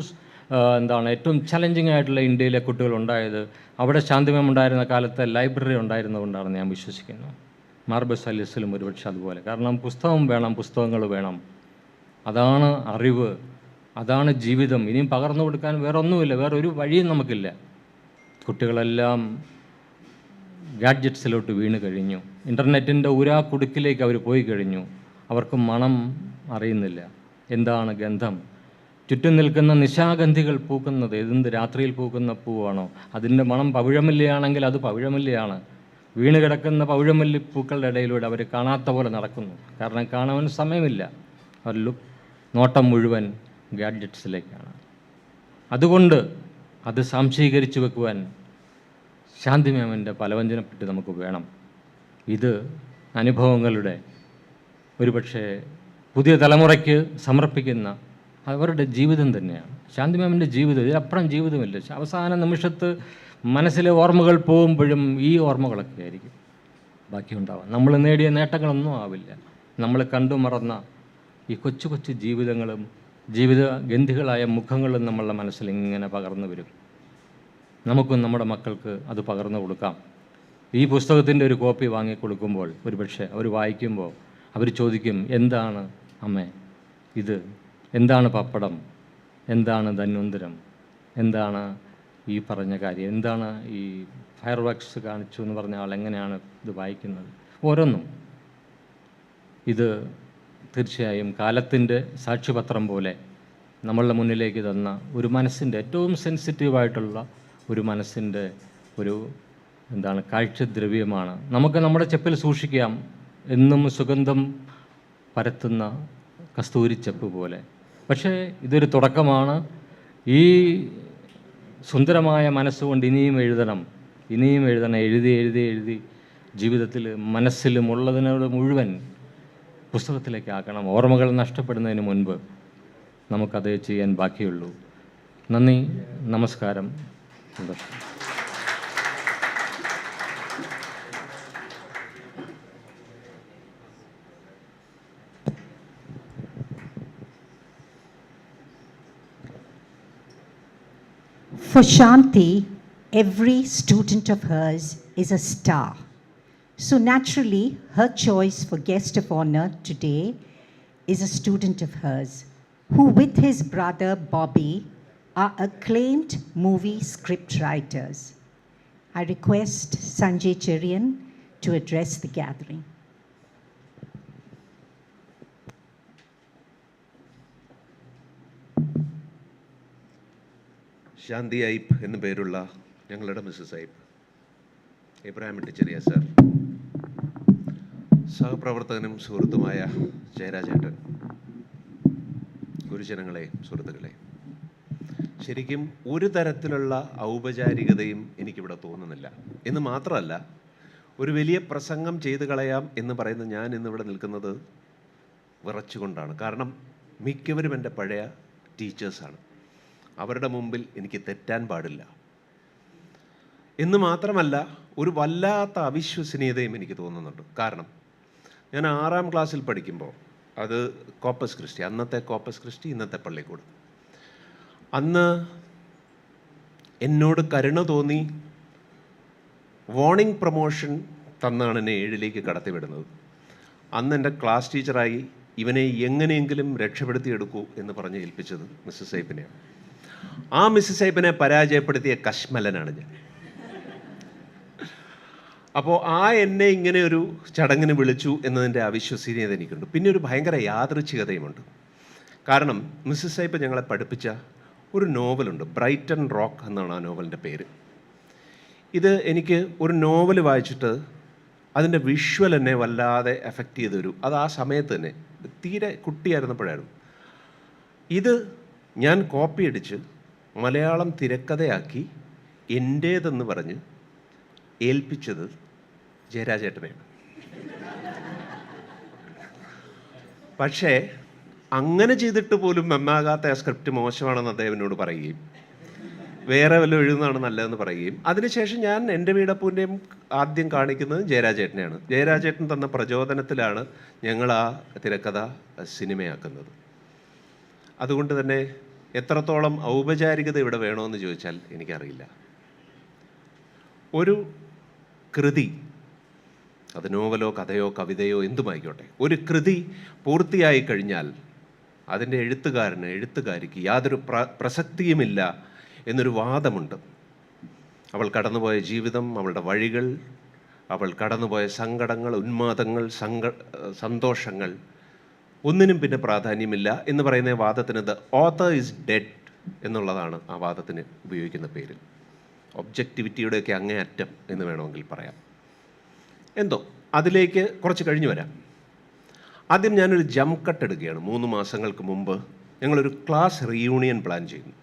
ചലഞ്ചിങ് ആയിട്ടുള്ള ഇന്ത്യയിലെ കുട്ടികളുണ്ടായത് അവിടെ ശാന്തി മാം ഉണ്ടായിരുന്ന കാലത്തെ ലൈബ്രറി ഉണ്ടായിരുന്നതുകൊണ്ടാണെന്ന് ഞാൻ വിശ്വസിക്കുന്നു. മാർബസാലിയസിലും ഒരുപക്ഷെ അതുപോലെ. കാരണം പുസ്തകങ്ങൾ വേണം. അതാണ് അറിവ്, അതാണ് ജീവിതം. ഇനിയും പകർന്നു കൊടുക്കാൻ വേറെ ഒന്നുമില്ല, വേറൊരു വഴിയും നമുക്കില്ല. കുട്ടികളെല്ലാം ഗാഡ്ജറ്റ്സിലോട്ട് വീണ് കഴിഞ്ഞു. ഇൻ്റർനെറ്റിൻ്റെ കുടുക്കിലേക്ക് അവർ പോയി കഴിഞ്ഞു. അവർക്ക് മണം അറിയുന്നില്ല, എന്താണ് ഗന്ധം. ചുറ്റും നിൽക്കുന്ന നിശാഗന്ധികൾ പൂക്കുന്നത് എന്ത് രാത്രിയിൽ പൂക്കുന്ന പൂവാണോ, അതിൻ്റെ മണം പവിഴമല്ലിയാണെങ്കിൽ അത് പവിഴമല്ലിയാണ്. വീണ് കിടക്കുന്ന പവിഴമല്ലി പൂക്കളുടെ ഇടയിലൂടെ അവർ കാണാത്ത പോലെ നടക്കുന്നു. കാരണം കാണാൻ സമയമില്ല. അവർ നോട്ടം മുഴുവൻ ഗാഡ്ജറ്റ്സിലേക്കാണ്. അതുകൊണ്ട് അത് സാംശീകരിച്ചു വെക്കുവാൻ ശാന്തി മാമിൻ്റെ പലവ്യഞ്ജനപ്പെട്ടി നമുക്ക് വേണം. ഇത് അനുഭവങ്ങളുടെ ഒരുപക്ഷെ പുതിയ തലമുറയ്ക്ക് സമർപ്പിക്കുന്ന അവരുടെ ജീവിതം തന്നെയാണ്. ശാന്തി മാമിൻ്റെ ജീവിതം, ഇതിലപ്പുറം ജീവിതമില്ല. അവസാന നിമിഷത്ത് മനസ്സിലെ ഓർമ്മകൾ പോകുമ്പോഴും ഈ ഓർമ്മകളൊക്കെ ആയിരിക്കും ബാക്കിയുണ്ടാവുക. നമ്മൾ നേടിയ നേട്ടങ്ങളൊന്നും ആവില്ല. നമ്മൾ കണ്ടു മറന്ന ഈ കൊച്ചു ജീവിതങ്ങളും ജീവിതഗന്ധികളായ മുഖങ്ങളും നമ്മളുടെ മനസ്സിൽ ഇങ്ങനെ പകർന്നു വരും. നമുക്കും നമ്മുടെ മക്കൾക്ക് അത് പകർന്നു കൊടുക്കാം. ഈ പുസ്തകത്തിൻ്റെ ഒരു കോപ്പി വാങ്ങിക്കൊടുക്കുമ്പോൾ ഒരുപക്ഷെ അവർ വായിക്കുമ്പോൾ അവർ ചോദിക്കും, എന്താണ് അമ്മേ ഇത്, എന്താണ് പപ്പടം, എന്താണ് ധന്വന്തരം, എന്താണ് ഈ പറഞ്ഞ കാര്യം, എന്താണ് ഈ ഫയർ വർക്ക്സ് കാണിച്ചു എന്ന് പറഞ്ഞ ആൾ എങ്ങനെയാണ് ഇത് വായിക്കുന്നത്. ഓരോന്നും ഇത് തീർച്ചയായും കാലത്തിൻ്റെ സാക്ഷ്യപത്രം പോലെ നമ്മളുടെ മുന്നിലേക്ക് തന്ന ഒരു മനസ്സിൻ്റെ ഏറ്റവും സെൻസിറ്റീവായിട്ടുള്ള ഒരു മനസ്സിൻ്റെ ഒരു കാഴ്ചദ്രവ്യമാണ്. നമുക്ക് നമ്മുടെ ചെപ്പിൽ സൂക്ഷിക്കാം, എന്നും സുഗന്ധം പരത്തുന്ന കസ്തൂരിച്ചെപ്പ് പോലെ. പക്ഷേ ഇതൊരു തുടക്കമാണ്. ഈ സുന്ദരമായ മനസ്സുകൊണ്ട് ഇനിയും എഴുതണം, എഴുതി ജീവിതത്തിൽ മനസ്സിലും ഉള്ളതിനോട് മുഴുവൻ പുസ്തകത്തിലേക്ക് ആക്കണം. ഓർമ്മകൾ നഷ്ടപ്പെടുന്നതിന് മുൻപ് നമുക്കത് ചെയ്യാൻ ബാക്കിയുള്ളൂ. നന്ദി, നമസ്കാരം, സന്തോഷം. For Shanti, every student of hers is a star. So naturally, her choice for guest of honor today is a student of hers, who with his brother Bobby are acclaimed movie script writers. I request Sanjay CHERIAN to address the gathering. ശാന്തി ഐപ്പ് എന്നു പേരുള്ള ഞങ്ങളുടെ Mrs Aipe, Abraham Ittycheria sir, സഹപ്രവർത്തകനും സുഹൃത്തുമായ ജയരാജേട്ടൻ, ഗുരുജനങ്ങളെ, സുഹൃത്തുക്കളെ, ശരിക്കും ഒരു തരത്തിലുള്ള ഔപചാരികതയും എനിക്കിവിടെ തോന്നുന്നില്ല. എന്ന് മാത്രമല്ല, ഒരു വലിയ പ്രസംഗം ചെയ്തു കളയാം എന്ന് പറയുന്ന ഞാൻ ഇന്നിവിടെ നിൽക്കുന്നത് വിറച്ചുകൊണ്ടാണ്. കാരണം മിക്കവരും എൻ്റെ പഴയ ടീച്ചേഴ്സാണ്. അവരുടെ മുമ്പിൽ എനിക്ക് തെറ്റാൻ പാടില്ല എന്ന് മാത്രമല്ല, ഒരു വല്ലാത്ത അവിശ്വസനീയതയും എനിക്ക് തോന്നുന്നുണ്ട്. കാരണം ഞാൻ 6ാം ക്ലാസ്സിൽ പഠിക്കുമ്പോൾ, അത് കോപ്പസ് ക്രിസ്റ്റി, അന്നത്തെ കോപ്പസ് ക്രിസ്റ്റി, ഇന്നത്തെ പള്ളിക്കൂട്, അന്ന് എന്നോട് കരുണ തോന്നി വാർണിംഗ് പ്രൊമോഷൻ തന്നാണ് എന്നെ 7ലേക്ക് കടത്തിവിടുന്നത്. അന്ന് എൻ്റെ ക്ലാസ് ടീച്ചറായി ഇവനെ എങ്ങനെയെങ്കിലും രക്ഷപ്പെടുത്തിയെടുക്കൂ എന്ന് പറഞ്ഞ് ഏൽപ്പിച്ചത് മിസ്സസ് ഐപ്പിനെയാണ്. ആ മിസ്സസ് ഐപ്പിനെ പരാജയപ്പെടുത്തിയ കശ്മലനാണ് ഞാൻ. അപ്പോൾ എന്നെ ഇങ്ങനെ ഒരു ചടങ്ങിന് വിളിച്ചു എന്നതിൻ്റെ അവിശ്വസനീയത എനിക്കുണ്ട്. പിന്നെ ഒരു ഭയങ്കര യാദൃച്ഛികതയുമുണ്ട്. കാരണം മിസ്സസ് ഐപ്പ് ഞങ്ങളെ പഠിപ്പിച്ച ഒരു നോവലുണ്ട്, ബ്രൈറ്റൺ റോക്ക് എന്നാണ് ആ നോവലിൻ്റെ പേര്. ഇത് എനിക്ക് ഒരു നോവൽ വായിച്ചിട്ട് അതിൻ്റെ വിഷ്വൽ എന്നെ വല്ലാതെ എഫക്റ്റ് ചെയ്ത് തരും. അത് ആ സമയത്ത് തന്നെ, തീരെ കുട്ടിയായിരുന്നപ്പോഴായിരുന്നു. ഇത് ഞാൻ കോപ്പി അടിച്ച് മലയാളം തിരക്കഥയാക്കി എൻ്റേതെന്ന് പറഞ്ഞ് ഏൽപ്പിച്ചത് ജയരാജേട്ടനെയാണ്. പക്ഷേ അങ്ങനെ ചെയ്തിട്ട് പോലും നന്നാകാത്ത ആ സ്ക്രിപ്റ്റ് മോശമാണെന്ന് അദ്ദേഹത്തിനോട് പറയുകയും വേറെ വല്ലതും എഴുതുന്നതാണ് നല്ലതെന്ന് പറയുകയും, അതിനുശേഷം ഞാൻ എൻ്റെ വീടപ്പൂൻ്റെയും ആദ്യം കാണിക്കുന്നത് ജയരാജേട്ടനെയാണ്. ജയരാജേട്ടൻ തന്ന പ്രചോദനത്തിലാണ് ഞങ്ങൾ ആ തിരക്കഥ സിനിമയാക്കുന്നത്. അതുകൊണ്ട് തന്നെ എത്രത്തോളം ഔപചാരികത ഇവിടെ വേണമെന്ന് ചോദിച്ചാൽ എനിക്കറിയില്ല. ഒരു കൃതി, അത് നോവലോ കഥയോ കവിതയോ എന്തുമായിക്കോട്ടെ, ഒരു കൃതി പൂർത്തിയായി കഴിഞ്ഞാൽ അതിൻ്റെ എഴുത്തുകാരന്, എഴുത്തുകാരിക്ക് യാതൊരു പ്രസക്തിയുമില്ല എന്നൊരു വാദമുണ്ട്. അവൾ കടന്നുപോയ ജീവിതം, അവളുടെ വഴികൾ, അവൾ കടന്നുപോയ സങ്കടങ്ങൾ, ഉന്മാദങ്ങൾ, സന്തോഷങ്ങൾ, ഒന്നിനും പിന്നെ പ്രാധാന്യമില്ല എന്ന് പറയുന്ന വാദത്തിന് ദ ഓത്തർ ഈസ് ഡെഡ് എന്നുള്ളതാണ് ആ വാദത്തിന് ഉപയോഗിക്കുന്ന പേര്. ഒബ്ജക്റ്റിവിറ്റിയുടെയൊക്കെ അങ്ങേയറ്റം എന്ന് വേണമെങ്കിൽ പറയാം. എന്തോ അതിലേക്ക് കുറച്ച് കഴിഞ്ഞ് വരാം. ആദ്യം ഞാനൊരു ജംപ് കട്ട് എടുക്കുകയാണ്. 3 മാസങ്ങൾക്ക് മുമ്പ് ഞങ്ങളൊരു ക്ലാസ് റീയൂണിയൻ പ്ലാൻ ചെയ്യുന്നു.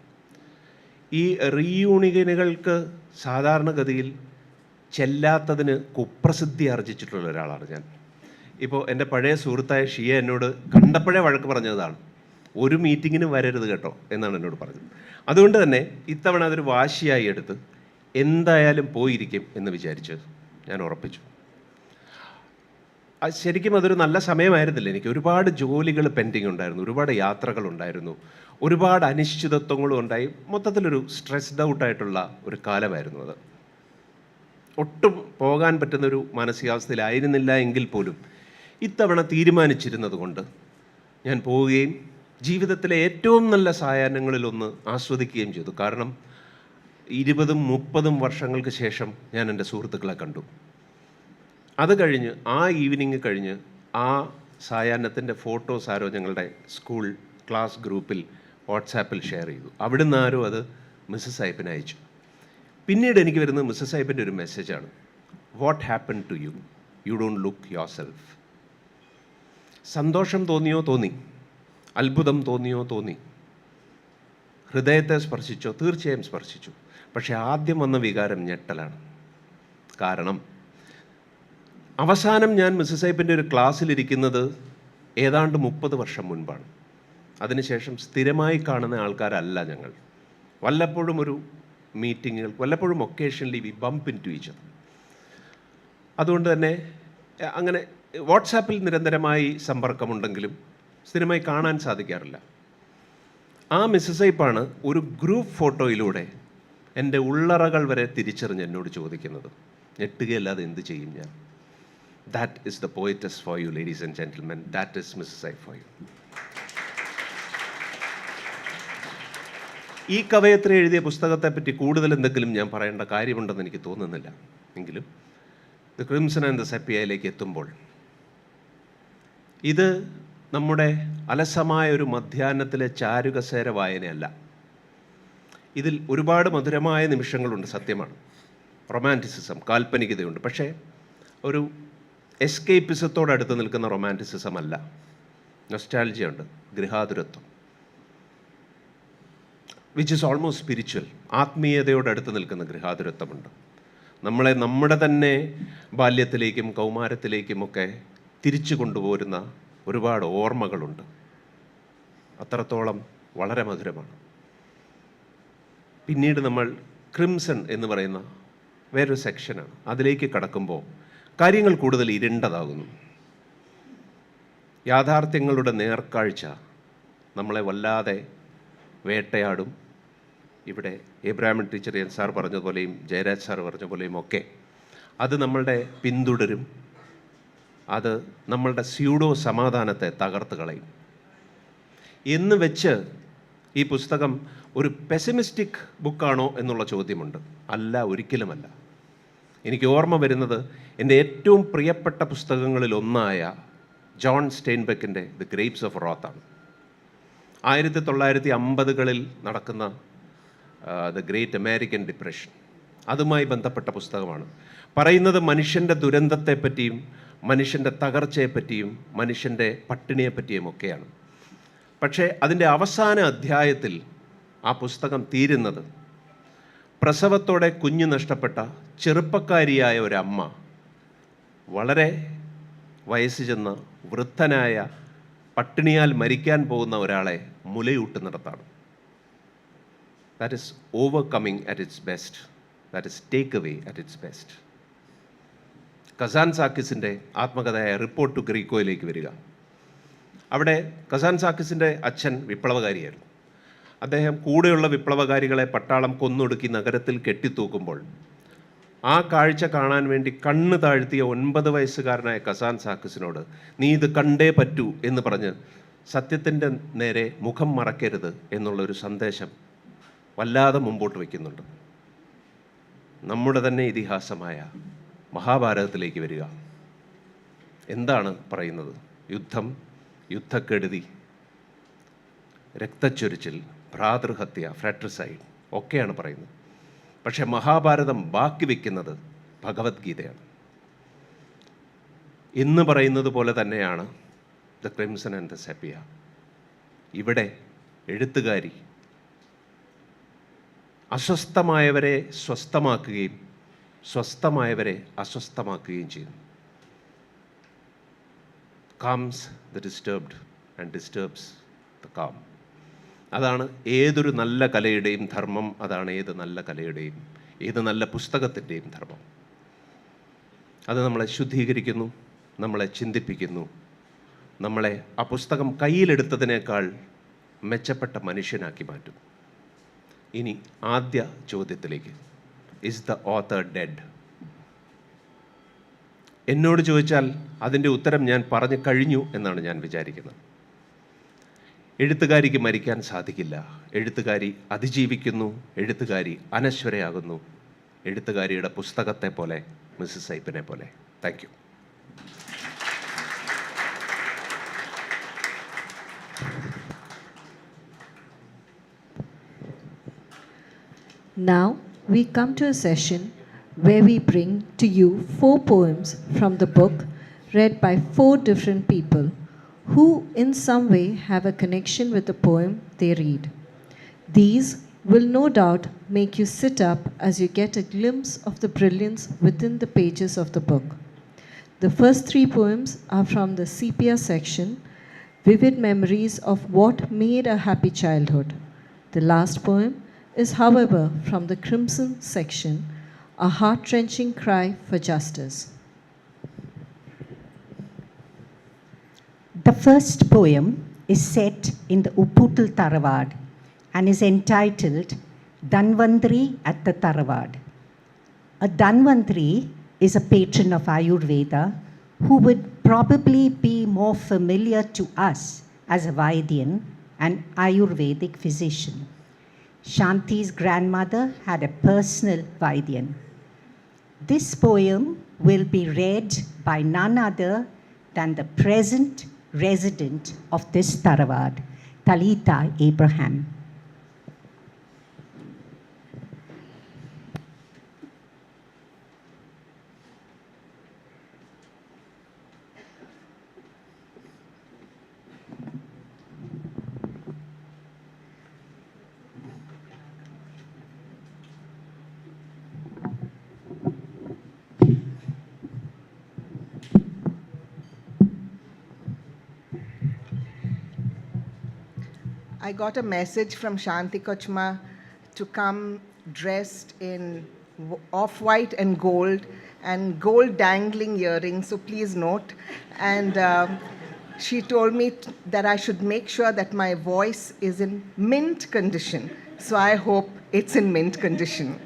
ഈ റീയൂണിയനുകൾക്ക് സാധാരണഗതിയിൽ ചെല്ലാത്തതിന് കുപ്രസിദ്ധി ആർജിച്ചിട്ടുള്ള ഒരാളാണ് ഞാൻ. ഇപ്പോൾ എൻ്റെ പഴയ സുഹൃത്തായ ഷിയ എന്നോട് കണ്ടപ്പോഴേ വഴക്ക് പറഞ്ഞതാണ്, ഒരു മീറ്റിങ്ങിനും വരരുത് കേട്ടോ എന്നാണ് എന്നോട് പറഞ്ഞത്. അതുകൊണ്ട് തന്നെ ഇത്തവണ അതൊരു വാശിയായി എടുത്ത് എന്തായാലും പോയിരിക്കും എന്ന് വിചാരിച്ച് ഞാൻ ഉറപ്പിച്ചു. ശരിക്കും അതൊരു നല്ല സമയമായിരുന്നില്ല. എനിക്ക് ഒരുപാട് ജോലികൾ പെൻഡിങ് ഉണ്ടായിരുന്നു, ഒരുപാട് യാത്രകളുണ്ടായിരുന്നു, ഒരുപാട് അനിശ്ചിതത്വങ്ങളും ഉണ്ടായി. മൊത്തത്തിലൊരു സ്ട്രെസ്ഡ് ഔട്ടായിട്ടുള്ള ഒരു കാലമായിരുന്നു അത്. ഒട്ടും പോകാൻ പറ്റുന്നൊരു മാനസികാവസ്ഥയിലായിരുന്നില്ല എങ്കിൽ പോലും ഇത്തവണ തീരുമാനിച്ചിരുന്നത് കൊണ്ട് ഞാൻ പോവുകയും ജീവിതത്തിലെ ഏറ്റവും നല്ല സായാഹ്നങ്ങളിലൊന്ന് ആസ്വദിക്കുകയും ചെയ്തു. കാരണം 20-30 വർഷങ്ങൾക്ക് ശേഷം ഞാൻ എൻ്റെ സുഹൃത്തുക്കളെ കണ്ടു. അത് കഴിഞ്ഞ് ആ ഈവനിങ് കഴിഞ്ഞ് ആ സായാഹ്നത്തിൻ്റെ ഫോട്ടോസ് ആരോ ഞങ്ങളുടെ സ്കൂൾ ക്ലാസ് ഗ്രൂപ്പിൽ വാട്സാപ്പിൽ ഷെയർ ചെയ്തു. അവിടുന്ന് ആരോ അത് മിസ്സസ് ഐപ്പിന് അയച്ചു. പിന്നീട് എനിക്ക് വരുന്നത് മിസ്സസ് ഐപ്പിൻ്റെ ഒരു മെസ്സേജാണ്. What happen to you, you don't look yourself. സന്തോഷം തോന്നിയോ തോന്നി, അത്ഭുതം തോന്നിയോ തോന്നി, ഹൃദയത്തെ സ്പർശിച്ചോ, തീർച്ചയായും സ്പർശിച്ചു. പക്ഷേ ആദ്യം വന്ന വികാരം ഞെട്ടലാണ്. കാരണം അവസാനം ഞാൻ മിസ്സസ് ഐപ്പിൻ്റെ ഒരു ക്ലാസ്സിലിരിക്കുന്നത് ഏതാണ്ട് 30 വർഷം മുൻപാണ്. അതിനുശേഷം സ്ഥിരമായി കാണുന്ന ആൾക്കാരല്ല ഞങ്ങൾ. വല്ലപ്പോഴും ഒരു മീറ്റിങ്ങുകൾ, വല്ലപ്പോഴും occasionally we bump into each other. അതുകൊണ്ട് തന്നെ അങ്ങനെ വാട്സാപ്പിൽ നിരന്തരമായി സമ്പർക്കമുണ്ടെങ്കിലും സ്ഥിരമായി കാണാൻ സാധിക്കാറില്ല. ആ മിസ്സസ് ഐപ്പാണ് ഒരു ഗ്രൂപ്പ് ഫോട്ടോയിലൂടെ എൻ്റെ ഉള്ളറകൾ വരെ തിരിച്ചറിഞ്ഞ് എന്നോട് ചോദിക്കുന്നത്. ഞെട്ടുകയല്ലാതെ എന്ത് ചെയ്യും ഞാൻ. That is the poetess for you, ladies and gentlemen. That is Mrs. I for you. ഈ കവയത്രി എഴുതിയ പുസ്തകത്തെപ്പറ്റി കൂടുതൽ എന്തെങ്കിലും ഞാൻ പറയേണ്ട കാര്യമുണ്ടെന്ന് എനിക്ക് തോന്നുന്നില്ല. എങ്കിലും ദ ക്രിംസൺ ആൻഡ് ദ സെപ്പിയയിലേക്ക് എത്തുമ്പോൾ ഇത് നമ്മുടെ അലസമായ ഒരു മധ്യാഹ്നത്തിലെ ചാരുകസേര വായനയല്ല. ഇതിൽ ഒരുപാട് മധുരമായ നിമിഷങ്ങളുണ്ട്, സത്യമാണ്. റൊമാൻറ്റിസിസം, കാൽപ്പനികതയുണ്ട്. പക്ഷേ ഒരു എസ്കേപ്പിസത്തോടടുത്ത് നിൽക്കുന്ന റൊമാൻറ്റിസിസം അല്ല. നൊസ്റ്റാൾജിയ ഉണ്ട്, ഗൃഹാതുരത്വം, വിച്ച് ഇസ് ഓൾമോസ്റ്റ് സ്പിരിച്വൽ. ആത്മീയതയോടടുത്ത് നിൽക്കുന്ന ഗൃഹാതുരത്വമുണ്ട്. നമ്മളെ നമ്മുടെ തന്നെ ബാല്യത്തിലേക്കും കൗമാരത്തിലേക്കുമൊക്കെ തിരിച്ചു കൊണ്ടുപോരുന്ന ഒരുപാട് ഓർമ്മകളുണ്ട്. അത്രത്തോളം വളരെ മധുരമാണ്. പിന്നീട് നമ്മൾ ക്രിംസൺ എന്ന് പറയുന്ന വേറൊരു സെക്ഷനാണ്. അതിലേക്ക് കടക്കുമ്പോൾ കാര്യങ്ങൾ കൂടുതൽ ഇരുണ്ടതാകുന്നു. യാഥാർത്ഥ്യങ്ങളുടെ നേർക്കാഴ്ച നമ്മളെ വല്ലാതെ വേട്ടയാടും. ഇവിടെ എബ്രാഹിം ടീച്ചറിയൻ സാർ പറഞ്ഞതുപോലെയും ജയരാജ് സാർ പറഞ്ഞ പോലെയും ഒക്കെ അത് നമ്മളുടെ പിന്തുടരും. അത് നമ്മളുടെ സ്യൂഡോ സമാധാനത്തെ തകർത്ത് കളയും. എന്ന് വെച്ച് ഈ പുസ്തകം ഒരു പെസിമിസ്റ്റിക് ബുക്കാണോ എന്നുള്ള ചോദ്യമുണ്ട്. അല്ല, ഒരിക്കലുമല്ല. എനിക്ക് ഓർമ്മ വരുന്നത് എൻ്റെ ഏറ്റവും പ്രിയപ്പെട്ട പുസ്തകങ്ങളിലൊന്നായ ജോൺ സ്റ്റെയിൻബെക്കിൻ്റെ ദി ഗ്രേപ്സ് ഓഫ് റോത്താണ്. 1950കളിൽ നടക്കുന്ന ദ ഗ്രേറ്റ് അമേരിക്കൻ ഡിപ്രഷൻ, അതുമായി ബന്ധപ്പെട്ട പുസ്തകമാണ്. പറയുന്നത് മനുഷ്യൻ്റെ ദുരന്തത്തെപ്പറ്റിയും മനുഷ്യൻ്റെ തകർച്ചയെപ്പറ്റിയും മനുഷ്യൻ്റെ പട്ടിണിയെപ്പറ്റിയും ഒക്കെയാണ്. പക്ഷേ അതിൻ്റെ അവസാന അധ്യായത്തിൽ ആ പുസ്തകം തീരുന്നത് പ്രസവത്തോടെ കുഞ്ഞ് നഷ്ടപ്പെട്ട ചെറുപ്പക്കാരിയായ ഒരമ്മ വളരെ വയസ്സ് ചെന്ന വൃദ്ധനായ പട്ടിണിയാൽ മരിക്കാൻ പോകുന്ന ഒരാളെ മുലയൂട്ടുന്നിടത്താണ്. That is overcoming at its best. That is take away at its best. കസാൻസാക്കിസിൻ്റെ ആത്മകഥയായ റിപ്പോർട്ട് ടു ഗ്രീക്കോയിലേക്ക് വരിക. അവിടെ കസാൻസാക്കിസിൻ്റെ അച്ഛൻ വിപ്ലവകാരിയായിരുന്നു. അദ്ദേഹം കൂടെയുള്ള വിപ്ലവകാരികളെ പട്ടാളം കൊന്നൊടുക്കി നഗരത്തിൽ കെട്ടിത്തൂക്കുമ്പോൾ ആ കാഴ്ച കാണാൻ വേണ്ടി കണ്ണ് താഴ്ത്തിയ 9 വയസ്സുകാരനായ കസാൻസാക്കിസിനോട് നീ ഇത് കണ്ടേ പറ്റൂ എന്ന് പറഞ്ഞ് സത്യത്തിൻ്റെ നേരെ മുഖം മറക്കരുത് എന്നുള്ളൊരു സന്ദേശം വല്ലാതെ മുമ്പോട്ട് വയ്ക്കുന്നുണ്ട്. നമ്മുടെ തന്നെ ഇതിഹാസമായ മഹാഭാരതത്തിലേക്ക് വരിക. എന്താണ് പറയുന്നത്? യുദ്ധം, യുദ്ധക്കെടുതി, രക്തച്ചൊരിച്ചിൽ, ഭ്രാതൃഹത്യ, ഫ്രാട്രിസൈഡ് ഒക്കെയാണ് പറയുന്നത്. പക്ഷേ മഹാഭാരതം ബാക്കി വയ്ക്കുന്നത് ഭഗവത്ഗീതയാണ്. എന്ന് പറയുന്നത് പോലെ തന്നെയാണ് the crimson and the sepia. ഇവിടെ എഴുത്തുകാരി അസ്വസ്ഥമായവരെ സ്വസ്ഥമാക്കുകയും സ്വസ്ഥമായവരെ അസ്വസ്ഥമാക്കുകയും ചെയ്യുന്നു. Comes the disturbed and disturbs the calm. അതാണ് ഏതൊരു നല്ല കലയുടെയും ധർമ്മം. അതാണ് ഏത് നല്ല കലയുടെയും ഏത് നല്ല പുസ്തകത്തിൻ്റെയും ധർമ്മം. അത് നമ്മളെ ശുദ്ധീകരിക്കുന്നു, നമ്മളെ ചിന്തിപ്പിക്കുന്നു, നമ്മളെ ആ പുസ്തകം കയ്യിലെടുത്തതിനേക്കാൾ മെച്ചപ്പെട്ട മനുഷ്യനാക്കി മാറ്റും. ഇനി ആദ്യ ചോദ്യത്തിലേക്ക്, ഇസ് ദ ഓത്തർ ഡെഡ്? എന്നോട് ചോദിച്ചാൽ അതിൻ്റെ ഉത്തരം ഞാൻ പറഞ്ഞു കഴിഞ്ഞു എന്നാണ് ഞാൻ വിചാരിക്കുന്നത്. എഴുത്തുകാരിക്ക് മരിക്കാൻ സാധിക്കില്ല. എഴുത്തുകാരി അതിജീവിക്കുന്നു, എഴുത്തുകാരി അനശ്വരയാകുന്നു. എഴുത്തുകാരിയുടെ പുസ്തകത്തെ പോലെ, മിസ്സസ് ഐപ്പിനെ പോലെ. Thank you. Now we come to a session where we bring to you 4 poems from the book read by 4 different people who in some way have a connection with the poem they read. These will no doubt make you sit up as you get a glimpse of the brilliance within the pages of the book. The first 3 poems are from the Sepia section, vivid memories of what made a happy childhood. The last poem is, however, from the Crimson section, a heart-wrenching cry for justice. The first poem is set in the Upputal Tharavad and is entitled Dhanvantri at the Tharavad. A Dhanvantri is a patron of Ayurveda who would probably be more familiar to us as a Vaidyan and Ayurvedic physician. Shanti's grandmother had a personal Vaidyan. This poem will be read by none other than the present resident of this Taravad, Talita Abraham. I got a message from Shanti Kochma to come dressed in off-white and gold dangling earrings, so please note. And she told me that I should make sure that my voice is in mint condition. So I hope it's in mint condition.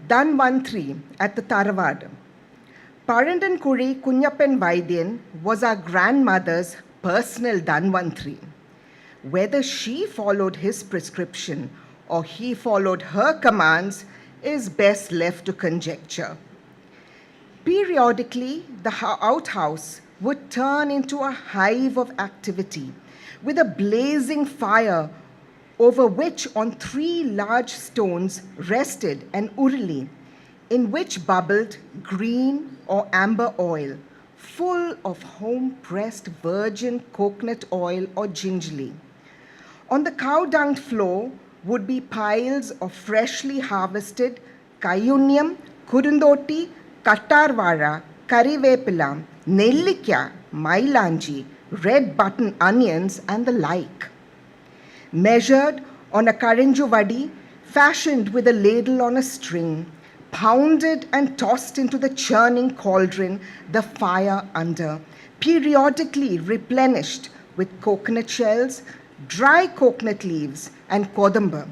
Dhanvantri at the Taravad. Parandan Kuri Kunyapan Vaidyan was our grandmother's personal Dhanvantri. Whether she followed his prescription or he followed her commands is best left to conjecture. Periodically, the outhouse would turn into a hive of activity with a blazing fire over which on 3 large stones rested an urli in which bubbled green or amber oil full of home-pressed virgin coconut oil or gingerly. On the cow-dung floor would be piles of freshly harvested kayunyam, kurundoti, kattarvara, karivepila, nellikya, mailanji, red button onions, and the like. Measured on a karinju vadi, fashioned with a ladle on a string, pounded and tossed into the churning cauldron, the fire under, periodically replenished with coconut shells, dry coconut leaves, and kodamba,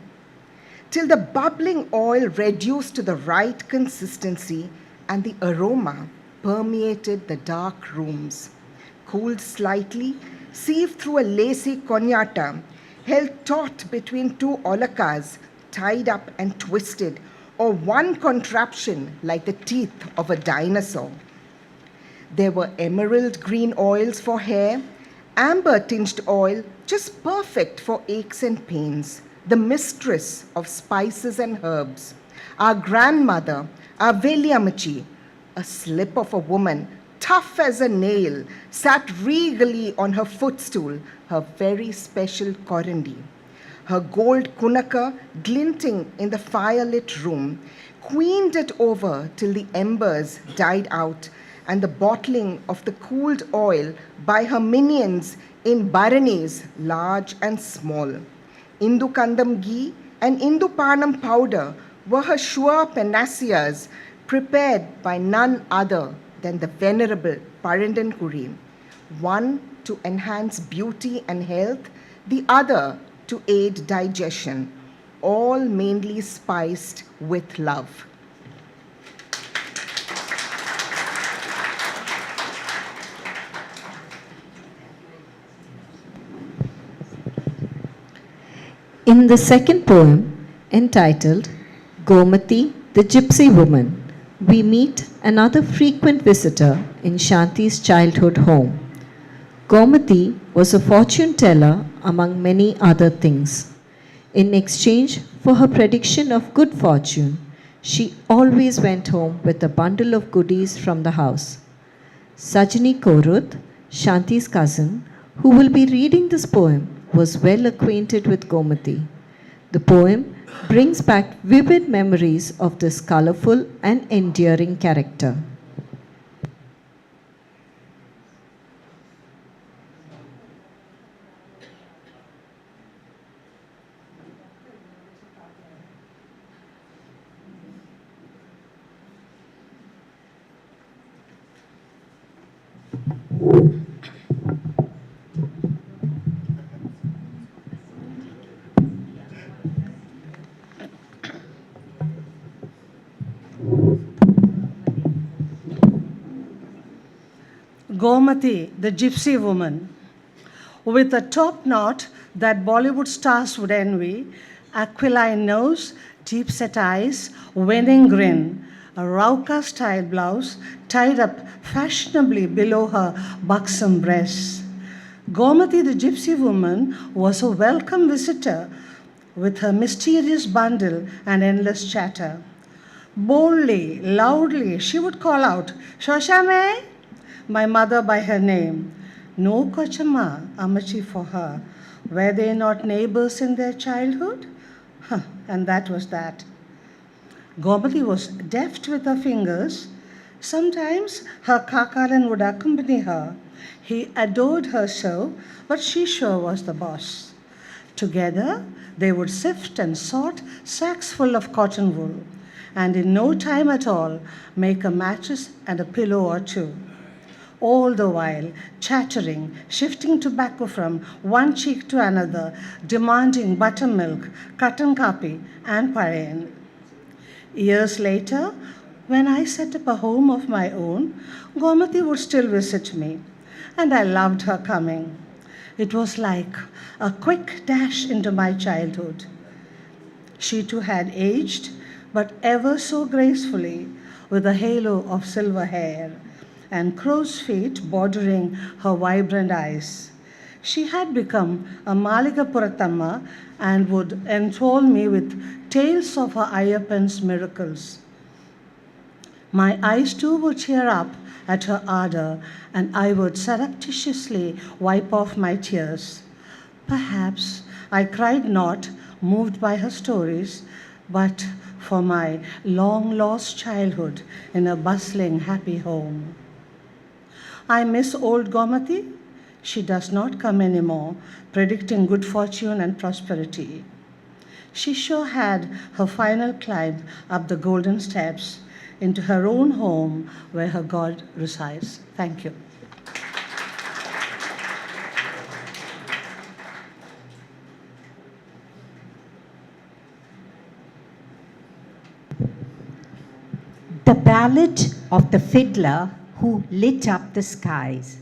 till the bubbling oil reduced to the right consistency and the aroma permeated the dark rooms. Cooled slightly, sieved through a lacy konyata, held taut between 2 olakas, tied up and twisted, or one contraption like the teeth of a dinosaur. There were emerald green oils for hair, amber tinged oil just perfect for aches and pains, the mistress of spices and herbs. Our grandmother, our Veliamachi, a slip of a woman, tough as a nail, sat regally on her footstool, her very special korandi. Her gold kunaka glinting in the firelit room, queened it over till the embers died out and the bottling of the cooled oil by her minions in baranis, large and small. Indu kandam ghee and Indu panam powder were her sure panaceas, prepared by none other than the venerable Parandan Kuri, one to enhance beauty and health, the other to aid digestion, all mainly spiced with love. In the second poem, entitled Gomati, the Gypsy Woman, we meet another frequent visitor in Shanti's childhood home. Gomati was a fortune teller among many other things. In exchange for her prediction of good fortune, she always went home with a bundle of goodies from the house. Sajani Korut, Shanti's cousin, who will be reading this poem, was well acquainted with Gomati. The poem brings back vivid memories of this colorful and endearing character. Gomati, the gypsy woman, with a top knot that Bollywood stars would envy, aquiline nose, deep-set eyes, winning grin, a Rauka-style blouse tied up fashionably below her buxom breasts. Gomati, the gypsy woman, was a welcome visitor with her mysterious bundle and endless chatter. Boldly, loudly, she would call out, Shoshame, my mother by her name. No Kochama, Amachi for her. Were they not neighbors in their childhood? And that was that. Gomati was deft with her fingers. Sometimes her kakaran would accompany her. He adored her so, but she sure was the boss. Together, they would sift and sort sacks full of cotton wool, and in no time at all make a mattress and a pillow or two. All the while chattering, shifting tobacco from one cheek to another, demanding buttermilk, cotton kapi, and parayan. Years later, when I set up a home of my own, Gomati would still visit me, and I loved her coming. It was like a quick dash into my childhood. She too had aged, but ever so gracefully, with a halo of silver hair and crow's feet bordering her vibrant eyes. She had become a Maligapuratamma and would enthrall me with tales of her Ayyappan's miracles. My eyes too would cheer up at her ardor, and I would surreptitiously wipe off my tears. Perhaps I cried not moved by her stories, but for my long lost childhood in a bustling, happy home. I miss old Gomati. She does not come anymore, predicting good fortune and prosperity. She sure had her final climb up the golden steps into her own home where her God resides. Thank you. The Ballad of the Fiddler Who Lit Up the Skies.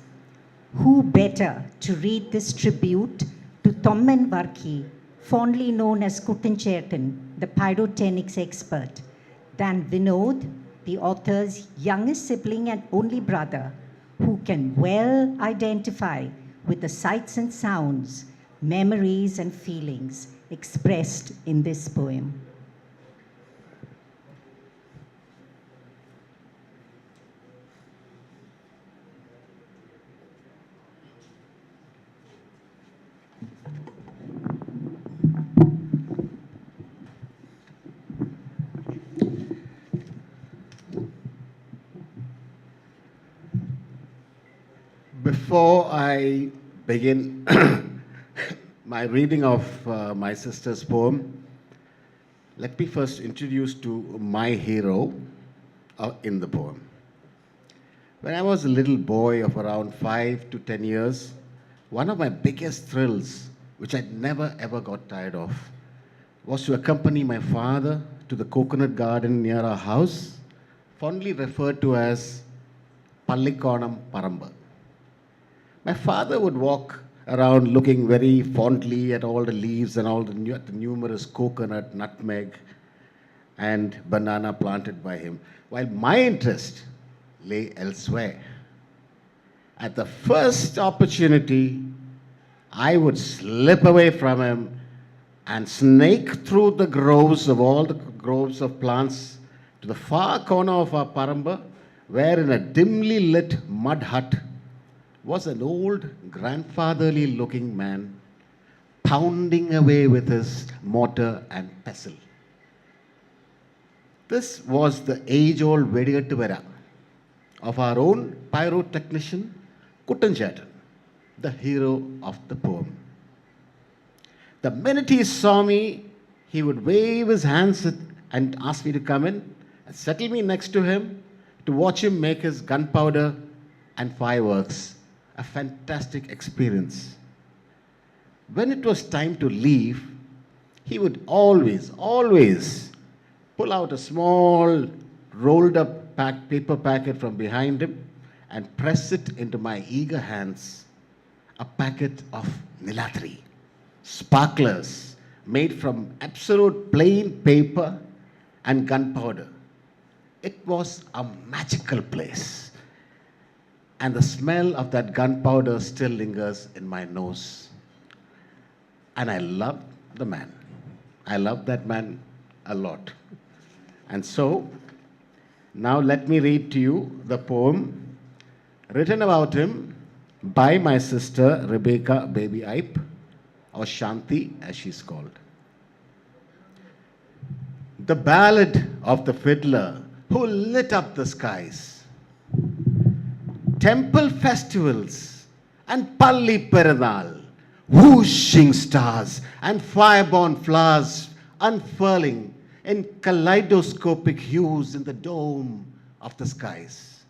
Who better to read this tribute to Tommen Varki, fondly known as Kuttanchetan, the pyrotechnics expert, than Vinod, the author's youngest sibling and only brother, who can well identify with the sights and sounds, memories and feelings expressed in this poem. Before I begin my reading of my sister's poem, let me first introduce to my hero in the poem. When I was a little boy of around 5 to 10 years, one of my biggest thrills, which I never ever got tired of, was to accompany my father to the coconut garden near our house, fondly referred to as Pallikonam Paramba. My father would walk around looking very fondly at all the leaves and all the numerous coconut, nutmeg, and banana planted by him, while my interest lay elsewhere. At the first opportunity, I would slip away from him and snake through the groves of all the groves of plants to the far corner of our paramba, where in a dimly lit mud hut was an old grandfatherly looking man pounding away with his mortar and pestle. This was the age-old Vedigattuvara of our own pyrotechnician Kuttanchetan, the hero of the poem. The minute he saw me, he would wave his hands and ask me to come in and settle me next to him to watch him make his gunpowder and fireworks. A fantastic experience. When it was time to leave, he would always pull out a small rolled up paper packet from behind him and press it into my eager hands a packet of nilatri, sparklers made from absolute plain paper and gunpowder. It was a magical place, and the smell of that gunpowder still lingers in my nose. And I love the man. I love that man a lot. And so, now let me read to you the poem written about him by my sister Rebecca Baby Ipe, or Shanti as she's called. The ballad of the fiddler who lit up the skies. Temple festivals and Palli Peranal, whooshing stars and fireborn flowers unfurling in kaleidoscopic hues in the dome of the skies.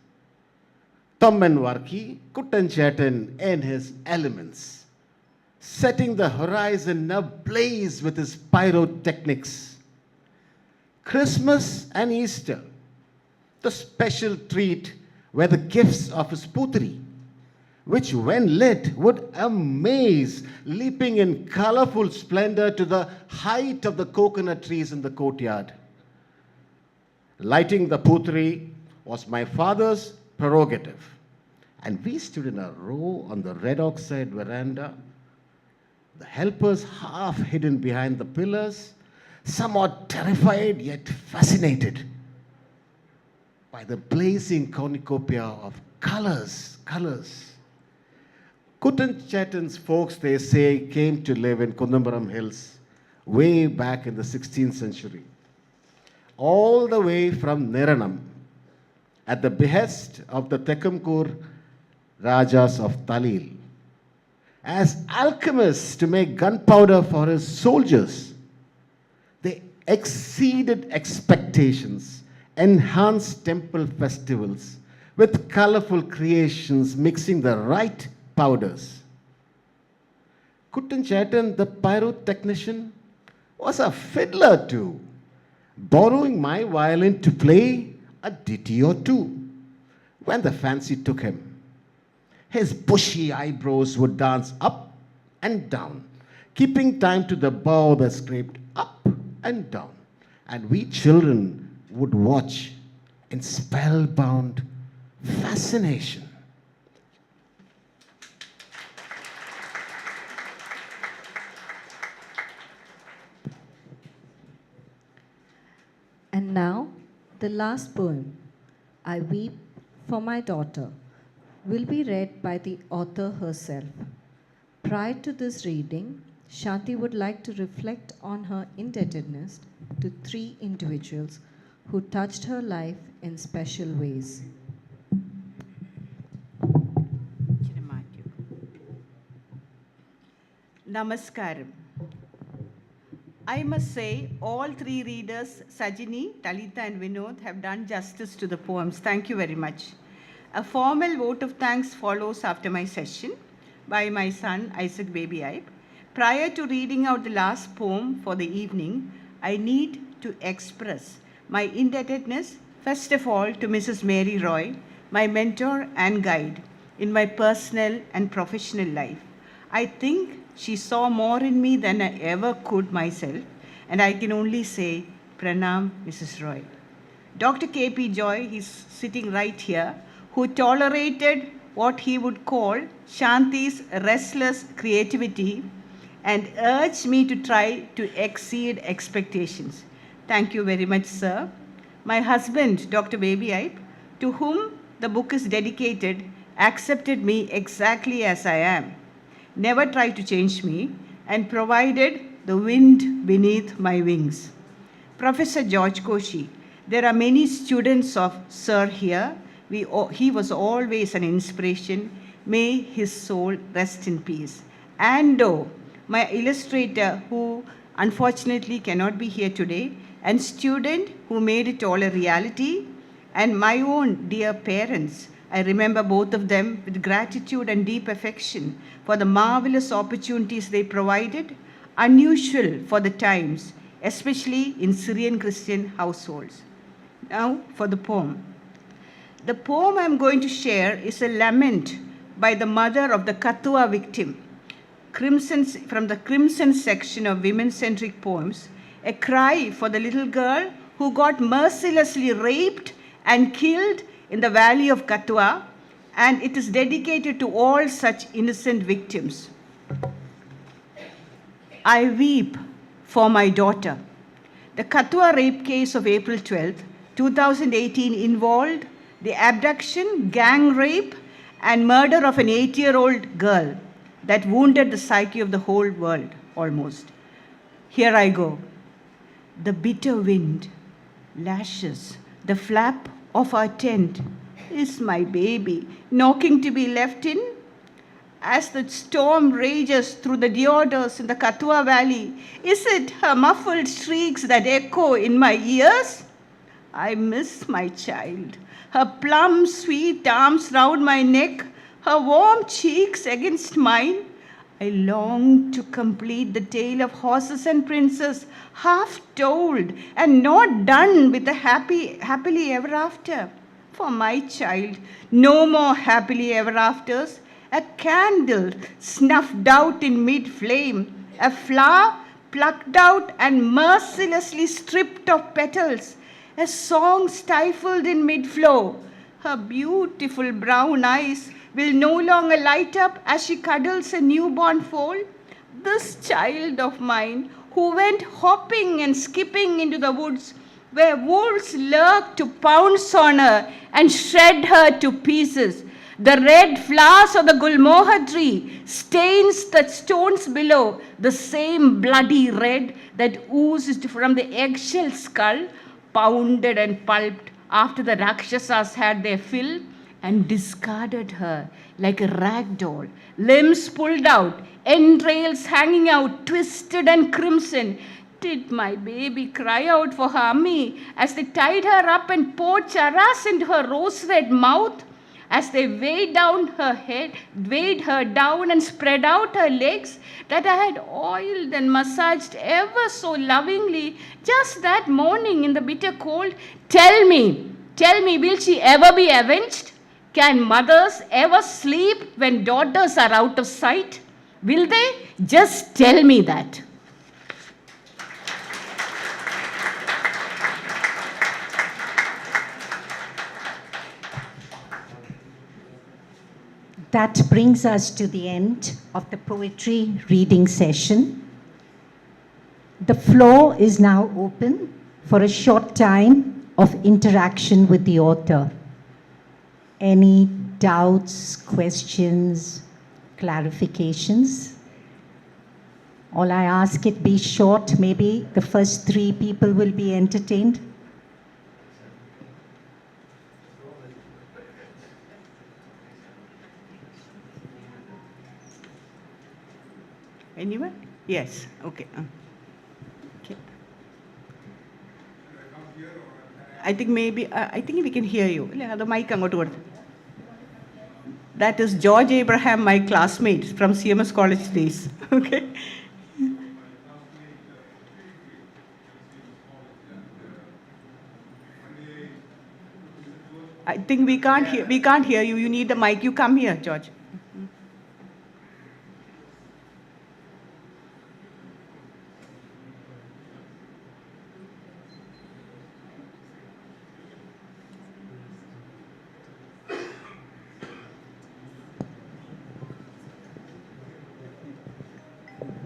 Tommenvarki Kuttanchetan in his elements, setting the horizon ablaze with his pyrotechnics. Christmas and Easter, the special treat were the gifts of his putri, which when lit would amaze, leaping in colorful splendor to the height of the coconut trees in the courtyard. Lighting the putri was my father's prerogative, and we stood in a row on the red oxide veranda, the helpers half hidden behind the pillars, somewhat terrified yet fascinated by the blazing cornucopia of colors. Kuttanchetan's folks, they say, came to live in Kundambaram Hills way back in the 16th century, all the way from Niranam, at the behest of the Tekamkur Rajas of Talil, as alchemists to make gunpowder for his soldiers. They exceeded expectations, enhanced temple festivals with colorful creations mixing the right powders. Kuttanchetan, the pyrotechnician, was a fiddler too, borrowing my violin to play a ditty or two when the fancy took him. His bushy eyebrows would dance up and down, keeping time to the bow that scraped up and down, and we children would watch in spellbound fascination. And now, the last poem, I Weep for My Daughter, will be read by the author herself. Prior to this reading, Shanti would like to reflect on her indebtedness to 3 individuals who touched her life in special ways. Namaskaram. I must say, all 3 readers, Sajini, Talitha and Vinod, have done justice to the poems. Thank you very much. A formal vote of thanks follows after my session by my son, Isaac Baby Ipe. Prior to reading out the last poem for the evening, I need to express my indebtedness, first of all, to Mrs. Mary Roy, my mentor and guide in my personal and professional life. I think she saw more in me than I ever could myself, and I can only say, Pranam, Mrs. Roy. Dr. K.P. Joy, he's sitting right here, who tolerated what he would call Shanti's restless creativity and urged me to try to exceed expectations. Thank you very much, sir. My husband, Dr. Baby Ipe, to whom the book is dedicated, accepted me exactly as I am, never tried to change me, and provided the wind beneath my wings. Professor George Koshi, there are many students of Sir here. He was always an inspiration. May his soul rest in peace. Ando, my illustrator, who unfortunately cannot be here today, and student who made it all a reality, and my own dear parents. I remember both of them with gratitude and deep affection for the marvelous opportunities they provided, unusual for the times, especially in Syrian Christian households. Now for the poem. The poem I'm going to share is a lament by the mother of the Kathua victim, from the Crimson section of women-centric poems, a cry for the little girl who got mercilessly raped and killed in the valley of Kathua, and it is dedicated to all such innocent victims. I weep for my daughter. The Kathua rape case of April 12, 2018 involved the abduction, gang rape, and murder of an 8-year-old girl that wounded the psyche of the whole world, almost. Here I go. The bitter wind lashes the flap of our tent. Is my baby knocking to be left in? As the storm rages through the deodars in the Kathua Valley, is it her muffled shrieks that echo in my ears? I miss my child, her plump, sweet arms round my neck, her warm cheeks against mine. I long to complete the tale of horses and princes, half told and not done with the happily ever after. For my child, no more happily ever afters. A candle snuffed out in mid-flame, a flower plucked out and mercilessly stripped of petals, a song stifled in mid-flow. Her beautiful brown eyes will no longer light up as she cuddles a newborn foal. This child of mine, who went hopping and skipping into the woods where wolves lurked to pounce on her and shred her to pieces. The red flowers of the Gulmohar tree stains the stones below, the same bloody red that oozed from the eggshell skull, pounded and pulped after the Rakshasas had their fill and discarded her like a rag doll, limbs pulled out, entrails hanging out, twisted and crimson. Did my baby cry out for her ammi as they tied her up and poured charas into her rose-red mouth? As they weighed her down and spread out her legs that I had oiled and massaged ever so lovingly just that morning in the bitter cold? Tell me, will she ever be avenged? Can mothers ever sleep when daughters are out of sight? Will they? Just tell me that. That brings us to the end of the poetry reading session. The floor is now open for a short time of interaction with the author. Any doubts, questions, clarifications? All I ask it be short. Maybe the first 3 people will be entertained. Anyone? Yes. Okay. Okay. I think we can hear you. The mic angotu koduthu. That is George Abraham, my classmate from CMS College days. Okay. I think we can't hear you. You need the mic. You come here, George.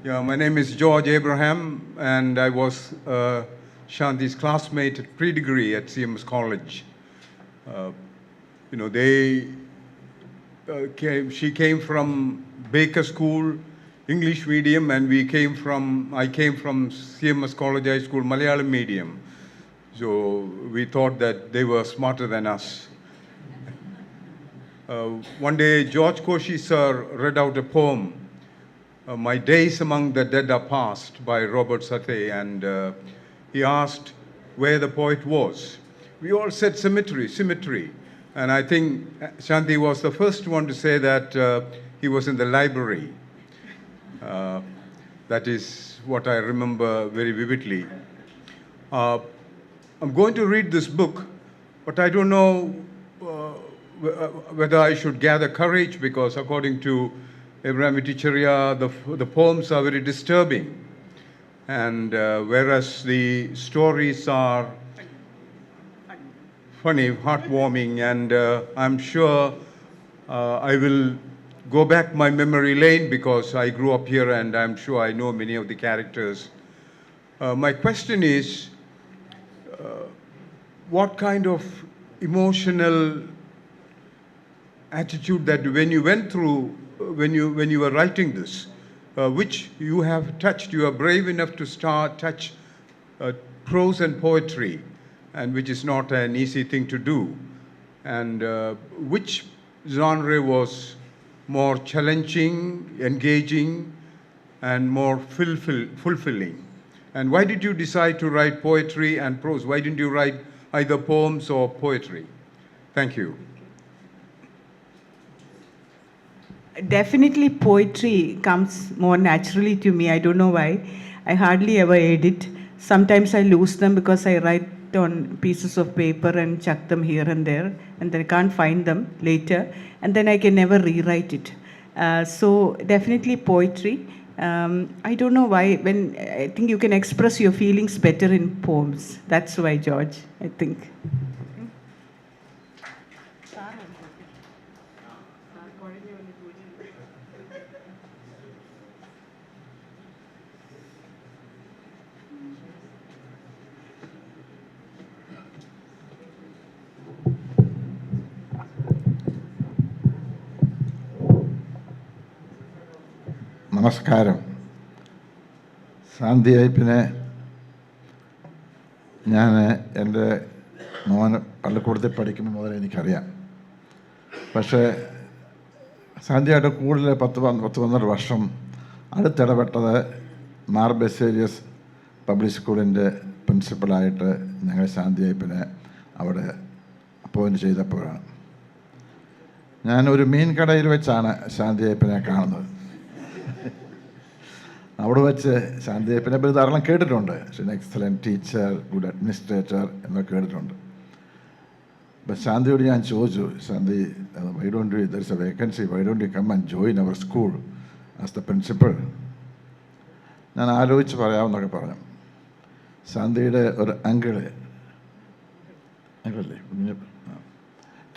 Yeah, my name is George Abraham, and I was Shanti's classmate at pre-degree at CMS College. She came from Baker School, English medium, and I came from CMS College High School, Malayalam medium. So we thought that they were smarter than us. One day, George Koshi sir read out a poem, My Days Among the Dead Are Past by Robert Sathe, and he asked where the poet was. We all said cemetery. And I think Shanti was the first one to say that he was in the library. That is what I remember very vividly. I'm going to read this book, but I don't know whether I should gather courage, because according to Abraham ITTICHERIA, the poems are very disturbing. And whereas the stories are funny, heartwarming, and I'm sure I will go back my memory lane because I grew up here and I'm sure I know many of the characters. My question is, what kind of emotional attitude that when you went through, when you were writing this, which you have touched, you are brave enough to touch prose and poetry, and which is not an easy thing to do. And which genre was more challenging, engaging, and more fulfilling? And why did you decide to write poetry and prose? Why didn't you write either poems or poetry? Thank you. Definitely poetry comes more naturally to me. I don't know why. I hardly ever edit. Sometimes I lose them because I write on pieces of paper and chuck them here and there, and then I can't find them later, and then I can never rewrite it. So definitely poetry. I don't know why. When I think you can express your feelings better in poems. That's why, George, I think. നമസ്കാരം. സാന്ധ്യയപ്പിനെ ഞാൻ എൻ്റെ മോന് പള്ളിക്കൂടത്തിൽ പഠിക്കുമ്പോൾ മുതൽ എനിക്കറിയാം. പക്ഷേ സാന്ധ്യയായിട്ട് കൂടുതൽ 10-12 വർഷം അടുത്തിടപെട്ടത് മാർ ബെസേലിയസ് പബ്ലിക് സ്കൂളിൻ്റെ പ്രിൻസിപ്പലായിട്ട് ഞങ്ങൾ സാന്ധ്യയപ്പിനെ അവിടെ അപ്പോയിൻറ്റ് ചെയ്തപ്പോഴാണ്. ഞാനൊരു മീൻ കടയിൽ വെച്ചാണ് സാന്ധ്യയപ്പിനെ കാണുന്നത്. അവിടെ വെച്ച് സാന്ധ്യയപ്പിനെ പറ്റി ധാരാളം കേട്ടിട്ടുണ്ട്. എക്സലൻറ്റ് ടീച്ചർ, ഗുഡ് അഡ്മിനിസ്ട്രേറ്റർ എന്നൊക്കെ കേട്ടിട്ടുണ്ട്. അപ്പം ശാന്തിയോട് ഞാൻ ചോദിച്ചു, Shanti, why don't you, there is a vacancy, why don't you come and join our school as the principal? ഞാൻ ആലോചിച്ച് പറയാമെന്നൊക്കെ പറഞ്ഞു. ശാന്തിയുടെ ഒരു അങ്കിളല്ലേ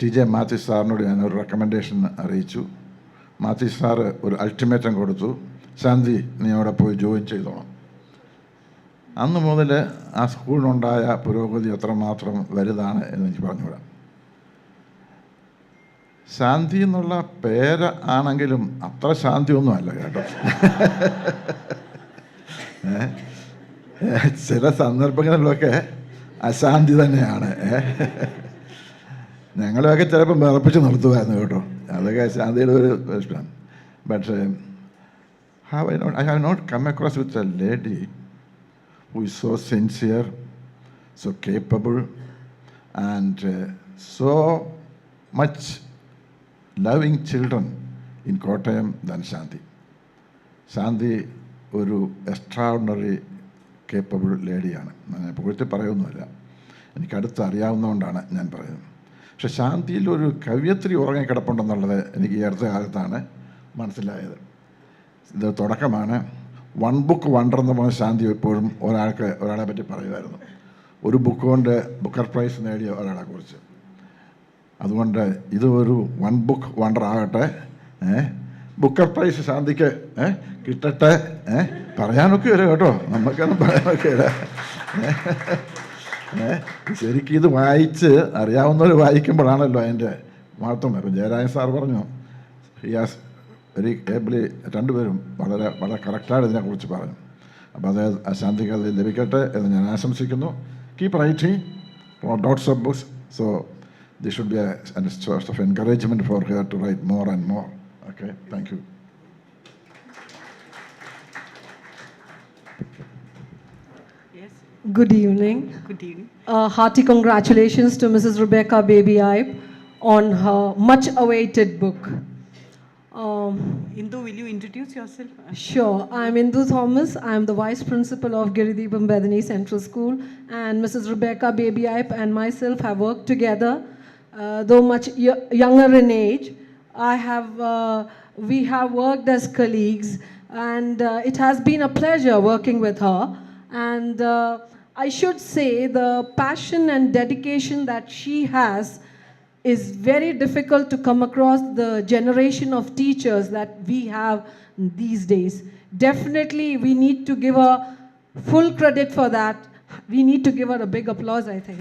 TJ മാത്യു സാറിനോട് ഞാൻ ഒരു റെക്കമെൻഡേഷൻ അറിയിച്ചു. മാത്യു സാറ് ഒരു അൾട്ടിമേറ്റം കൊടുത്തു, ശാന്തി നീ അവിടെ പോയി ജോയിൻ ചെയ്തോണം. അന്ന് മുതൽ ആ സ്കൂളിനുണ്ടായ പുരോഗതി എത്രമാത്രം വലുതാണ് എന്ന് എനിക്ക് പറഞ്ഞുവിടാം. ശാന്തി എന്നുള്ള പേര് ആണെങ്കിലും അത്ര ശാന്തിയൊന്നും അല്ല കേട്ടോ. ചില സന്ദർഭങ്ങളിലൊക്കെ അശാന്തി തന്നെയാണ്. ഞങ്ങളെയൊക്കെ ചിലപ്പോൾ വിറപ്പിച്ച് നിർത്തുമായിരുന്നു കേട്ടോ. അതൊക്കെ ശാന്തിയുടെ ഒരു പ്രശ്നം. പക്ഷേ I have not come across with a lady who is so sincere, so capable, and so much loving children in Kottayam than Shanti. Shanti ഒരു എക്സ്ട്രാordinary കേപ്പബിൾ ലേഡിയാണ്. ഞാൻ പുകഴ്ത്തി പറയുന്നതല്ല, എനിക്കടുത്ത് അറിയാവുന്നതുകൊണ്ടാണ് ഞാൻ പറയുന്നത്. പക്ഷെ ശാന്തിയിൽ ഒരു കവ്യത്രി ഉറങ്ങിക്കിടപ്പുണ്ടെന്നുള്ളത് എനിക്ക് ഈ അടുത്ത കാലത്താണ് മനസ്സിലായത്. ഇത് തുടക്കമാണ്. വൺ ബുക്ക് വണ്ടർ എന്ന് പറഞ്ഞ ശാന്തി എപ്പോഴും ഒരാളെ പറ്റി പറയുമായിരുന്നു. ഒരു ബുക്ക് കൊണ്ട് ബുക്കർ പ്രൈസ് നേടിയ ഒരാളെ കുറിച്ച്. അതുകൊണ്ട് ഇത് ഒരു വൺ ബുക്ക് വണ്ടർ ആകട്ടെ. ബുക്കർ പ്രൈസ് ശാന്തിക്ക് കിട്ടട്ടെ. പറയാനൊക്കെ ഇല്ല കേട്ടോ, നമുക്കൊന്നും പറയാനൊക്കെ ഇല്ല. ശരിക്കും ഇത് വായിച്ച് അറിയാവുന്നവർ വായിക്കുമ്പോഴാണല്ലോ അതിൻ്റെ മഹത്വം. ഇപ്പം ജയരാജൻ സാർ പറഞ്ഞു, ഹിയാസ് വെരി ഏബിളി, രണ്ടുപേരും വളരെ വളരെ കറക്റ്റായിട്ട് ഇതിനെക്കുറിച്ച് പറഞ്ഞു. അപ്പോൾ അത് ശാന്തിക്ക് അത് ലഭിക്കട്ടെ എന്ന് ഞാൻ ആശംസിക്കുന്നു. Keep writing lots of books. So this should be a source of encouragement for her to write more and more. Okay, thank you. Good evening. Good evening. Hearty congratulations to Mrs. Rebecca Baby-Ipe on her much-awaited book. Indu, will you introduce yourself? Sure. I'm Indu Thomas. I'm the Vice Principal of Giridipam Bedani Central School, and Mrs. Rebecca Baby-Ipe and myself have worked together though much younger in age. We have worked as colleagues, and it has been a pleasure working with her. And I should say the passion and dedication that she has is very difficult to come across the generation of teachers that we have these days. Definitely, we need to give her full credit for that. We need to give her a big applause, I think.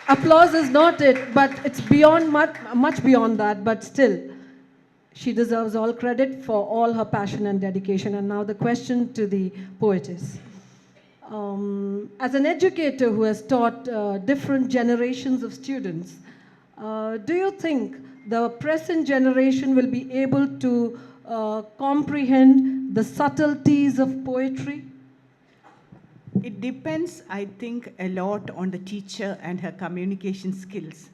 Applause is not it, but it's beyond much beyond that, but still, she deserves all credit for all her passion and dedication. And now the question to the poetess. As an educator who has taught different generations of students, do you think the present generation will be able to comprehend the subtleties of poetry? It depends, I think, a lot on the teacher and her communication skills.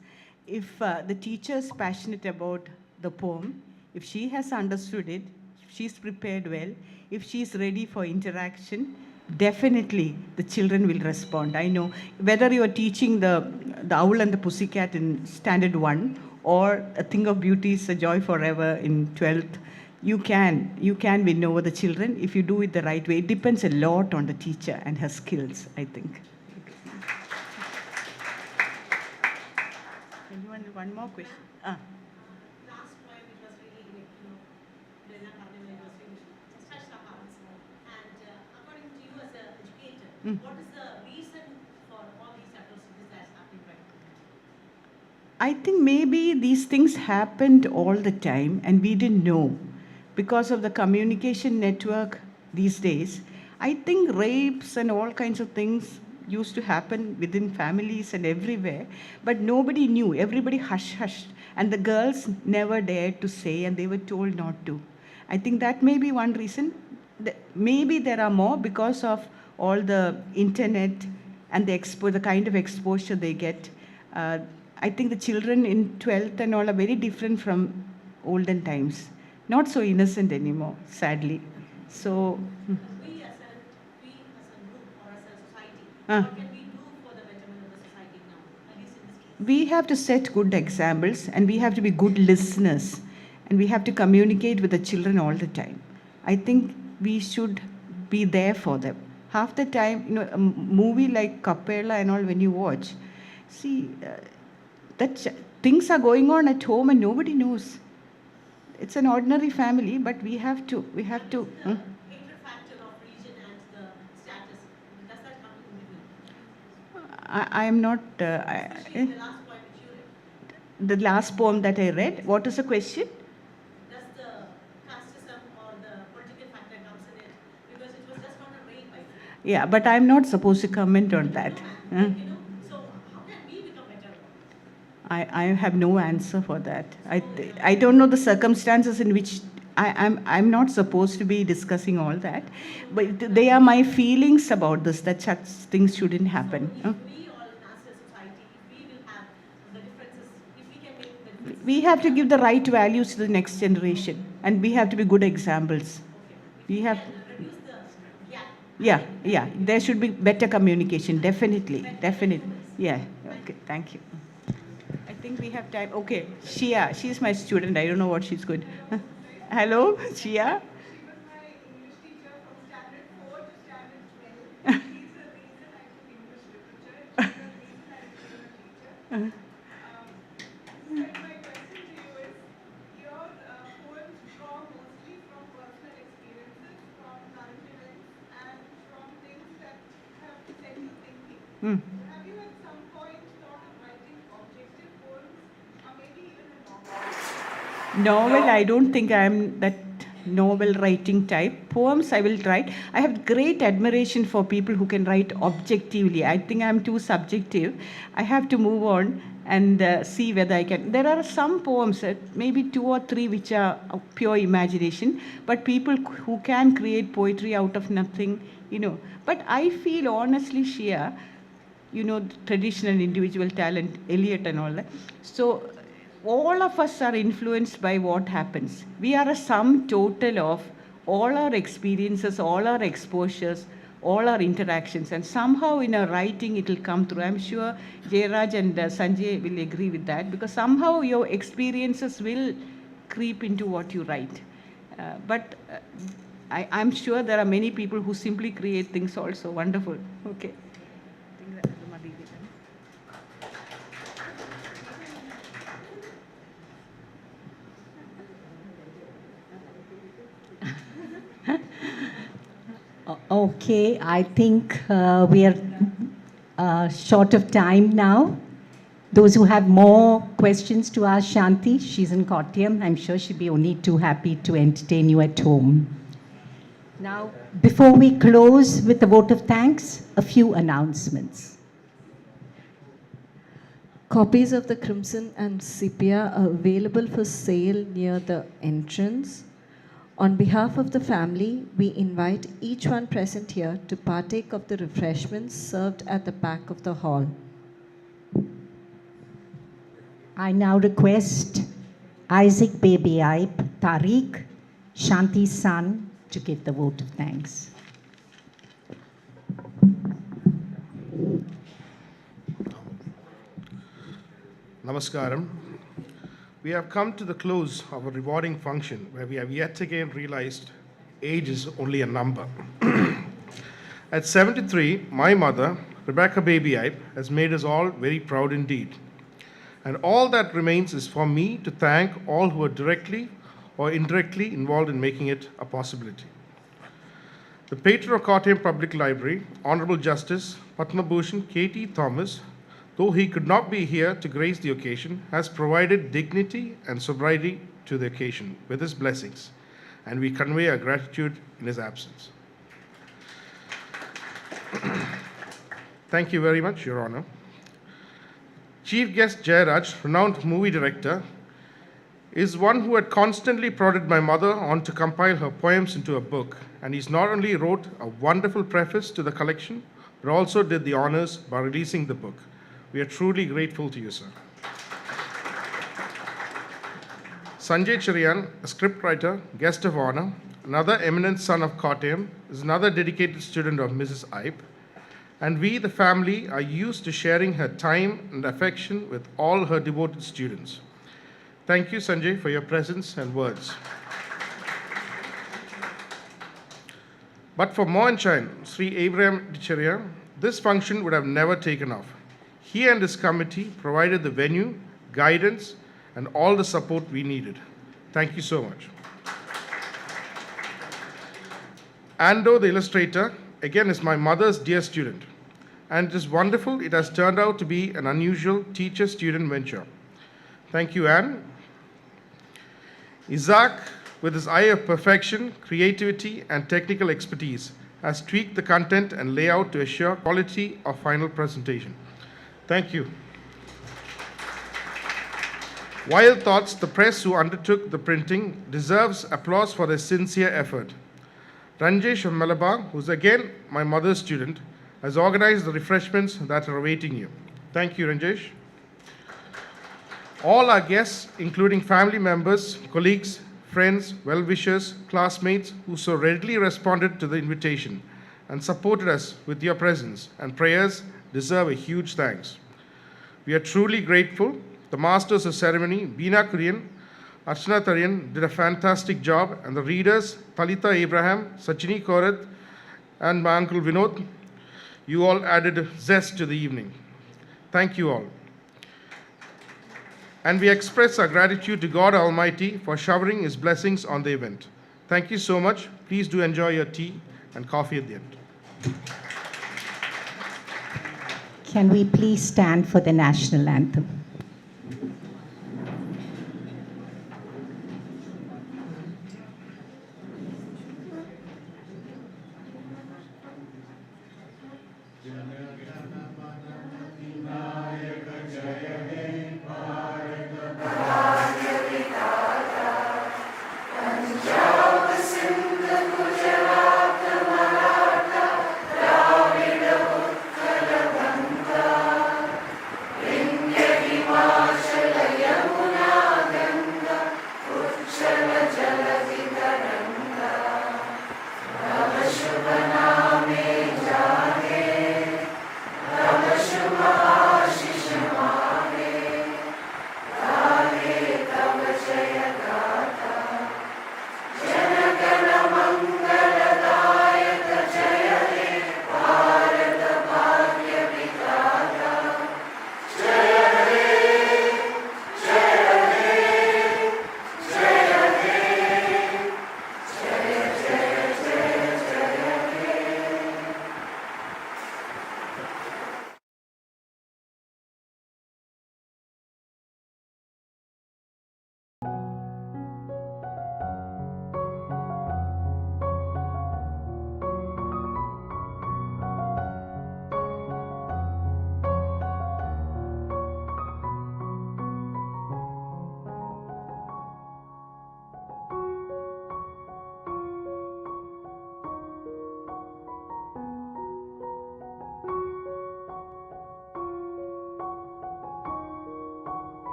If the teacher is passionate about the poem, if she has understood it, if she's prepared well, if she's ready for interaction, definitely the children will respond. I know whether you are teaching the Owl and the Pussycat in Standard 1 or A Thing of Beauty is a Joy Forever in 12th, you can win over the children if you do it the right way. It depends a lot on the teacher and her skills, I think. Anyone, one more question? Last point, it was really, Lena Kardinal was finished. Just touched our hearts. And according to you as an educator, what is the reason for all these atrocities that's happening right now? I think maybe these things happened all the time and we didn't know. Because of the communication network these days, I think rapes and all kinds of things used to happen within families and everywhere, but nobody knew. Everybody hushed, and the girls never dared to say, and they were told not to. I think that may be one reason. Maybe there are more because of all the internet and the kind of exposure they get. I think the children in 12th and all are very different from olden times. Not so innocent anymore, sadly. So, We as a group or as a society, what can we do for the betterment of the society now, at least in this case? we have to set good examples and we have to be good listeners and we have to communicate with the children all the time. I think we should be there for them. Half the time, a movie like Capella and all, when you watch, see, things are going on at home and nobody knows. It's an ordinary family, but we have to. The hatred factor of region and the status, does that come in between? I am not. Especially in the last point which you read. The last poem that I read. What is the question? Does the casteism or the political factor comes in it? Because it was just not a rape, I think. Yeah, but I'm not supposed to comment on that. So how can we become better? I have no answer for that. I don't know the circumstances in which I'm not supposed to be discussing all that, but they are my feelings about this, that such things shouldn't happen. So if we all as a society, if we will have the differences, if we can make the differences. We have to give the right values to the next generation, and we have to be good examples. We have. Reduce the gap. Yeah. There should be better communication, definitely. Yeah. Okay. Thank you. I think we have time. Okay. Shia, she's my student. I don't know what she's good. Hello, Shia. She was my English teacher from standard 4 to standard 12. She's the reason I took English literature. She's the reason I became a teacher. My question to you is, your poems draw mostly from personal experiences, from current events, and from things that have set you thinking. Have you at some point thought of writing objective poems, or maybe even a novel? Novel, I don't think I'm that novel writing type. Poems, I will write. I have great admiration for people who can write objectively. I think I'm too subjective. I have to move on and see whether I can. There are some poems, maybe 2 or 3, which are of pure imagination, but people who can create poetry out of nothing, But I feel honestly, Shia, traditional individual talent, Eliot and all that. So all of us are influenced by what happens. We are a sum total of all our experiences, all our exposures, all our interactions. And somehow in our writing it will come through. I'm sure JAYARAJ and Sanjay will agree with that, because somehow your experiences will creep into what you write. But I'm sure there are many people who simply create things also. Wonderful. Okay. Okay, I think we are short of time now. Those who have more questions to ask Shanti, she's in Kottayam. I'm sure she'll be only too happy to entertain you at home. Now, before we close with a vote of thanks, a few announcements. Copies of the Crimson and Sepia are available for sale near the entrance. On behalf of the family, we invite each one present here to partake of the refreshments served at the back of the hall. I now request Isaac Baby Ipe, Tariq, Shanti's son, to give the vote of thanks. Namaskaram. We have come to the close of a rewarding function where we have yet again realized age is only a number. At 73, my mother, Rebecca Baby Ipe, has made us all very proud indeed. And all that remains is for me to thank all who are directly or indirectly involved in making it a possibility. The patron of Kottayam Public Library, Honorable Justice Padma Bhushan K.T. Thomas, though he could not be here to grace the occasion, has provided dignity and sobriety to the occasion with his blessings, and we convey our gratitude in his absence. Thank you very much, Your Honor. Chief guest JAYARAJ, renowned movie director, is one who had constantly prodded my mother on to compile her poems into a book, and he's not only wrote a wonderful preface to the collection, but also did the honors by releasing the book. We are truly grateful to you, sir. Sanjay CHERIAN, a scriptwriter, guest of honor, another eminent son of Kottayam, is another dedicated student of Mrs. Ipe, and we, the family, are used to sharing her time and affection with all her devoted students. Thank you, Sanjay, for your presence and words. But for Mohanchand, Sri Abraham ITTICHERIA, this function would have never taken off. He and his committee provided the venue, guidance, and all the support we needed. Thank you so much. Ando, the illustrator, again is my mother's dear student. And it is wonderful it has turned out to be an unusual teacher-student venture. Thank you, Anne. Isaac, with his eye of perfection, creativity, and technical expertise, has tweaked the content and layout to assure quality of final presentation. Thank you. Wild Thoughts, the press who undertook the printing, deserves applause for their sincere effort. Ranjesh of Malabar, who's again my mother's student, has organized the refreshments that are awaiting you. Thank you, Ranjesh. All our guests, including family members, colleagues, friends, well-wishers, classmates, who so readily responded to the invitation and supported us with your presence and prayers, deserve a huge thanks. We are truly grateful. The masters of ceremony, Beena Kurian, Archana Tarian, did a fantastic job, and the readers, Talitha Abraham, Sachini Korath, and my uncle Vinod, you all added zest to the evening. Thank you all. And we express our gratitude to God Almighty for showering His blessings on the event. Thank you so much. Please do enjoy your tea and coffee at the end. Can we please stand for the national anthem?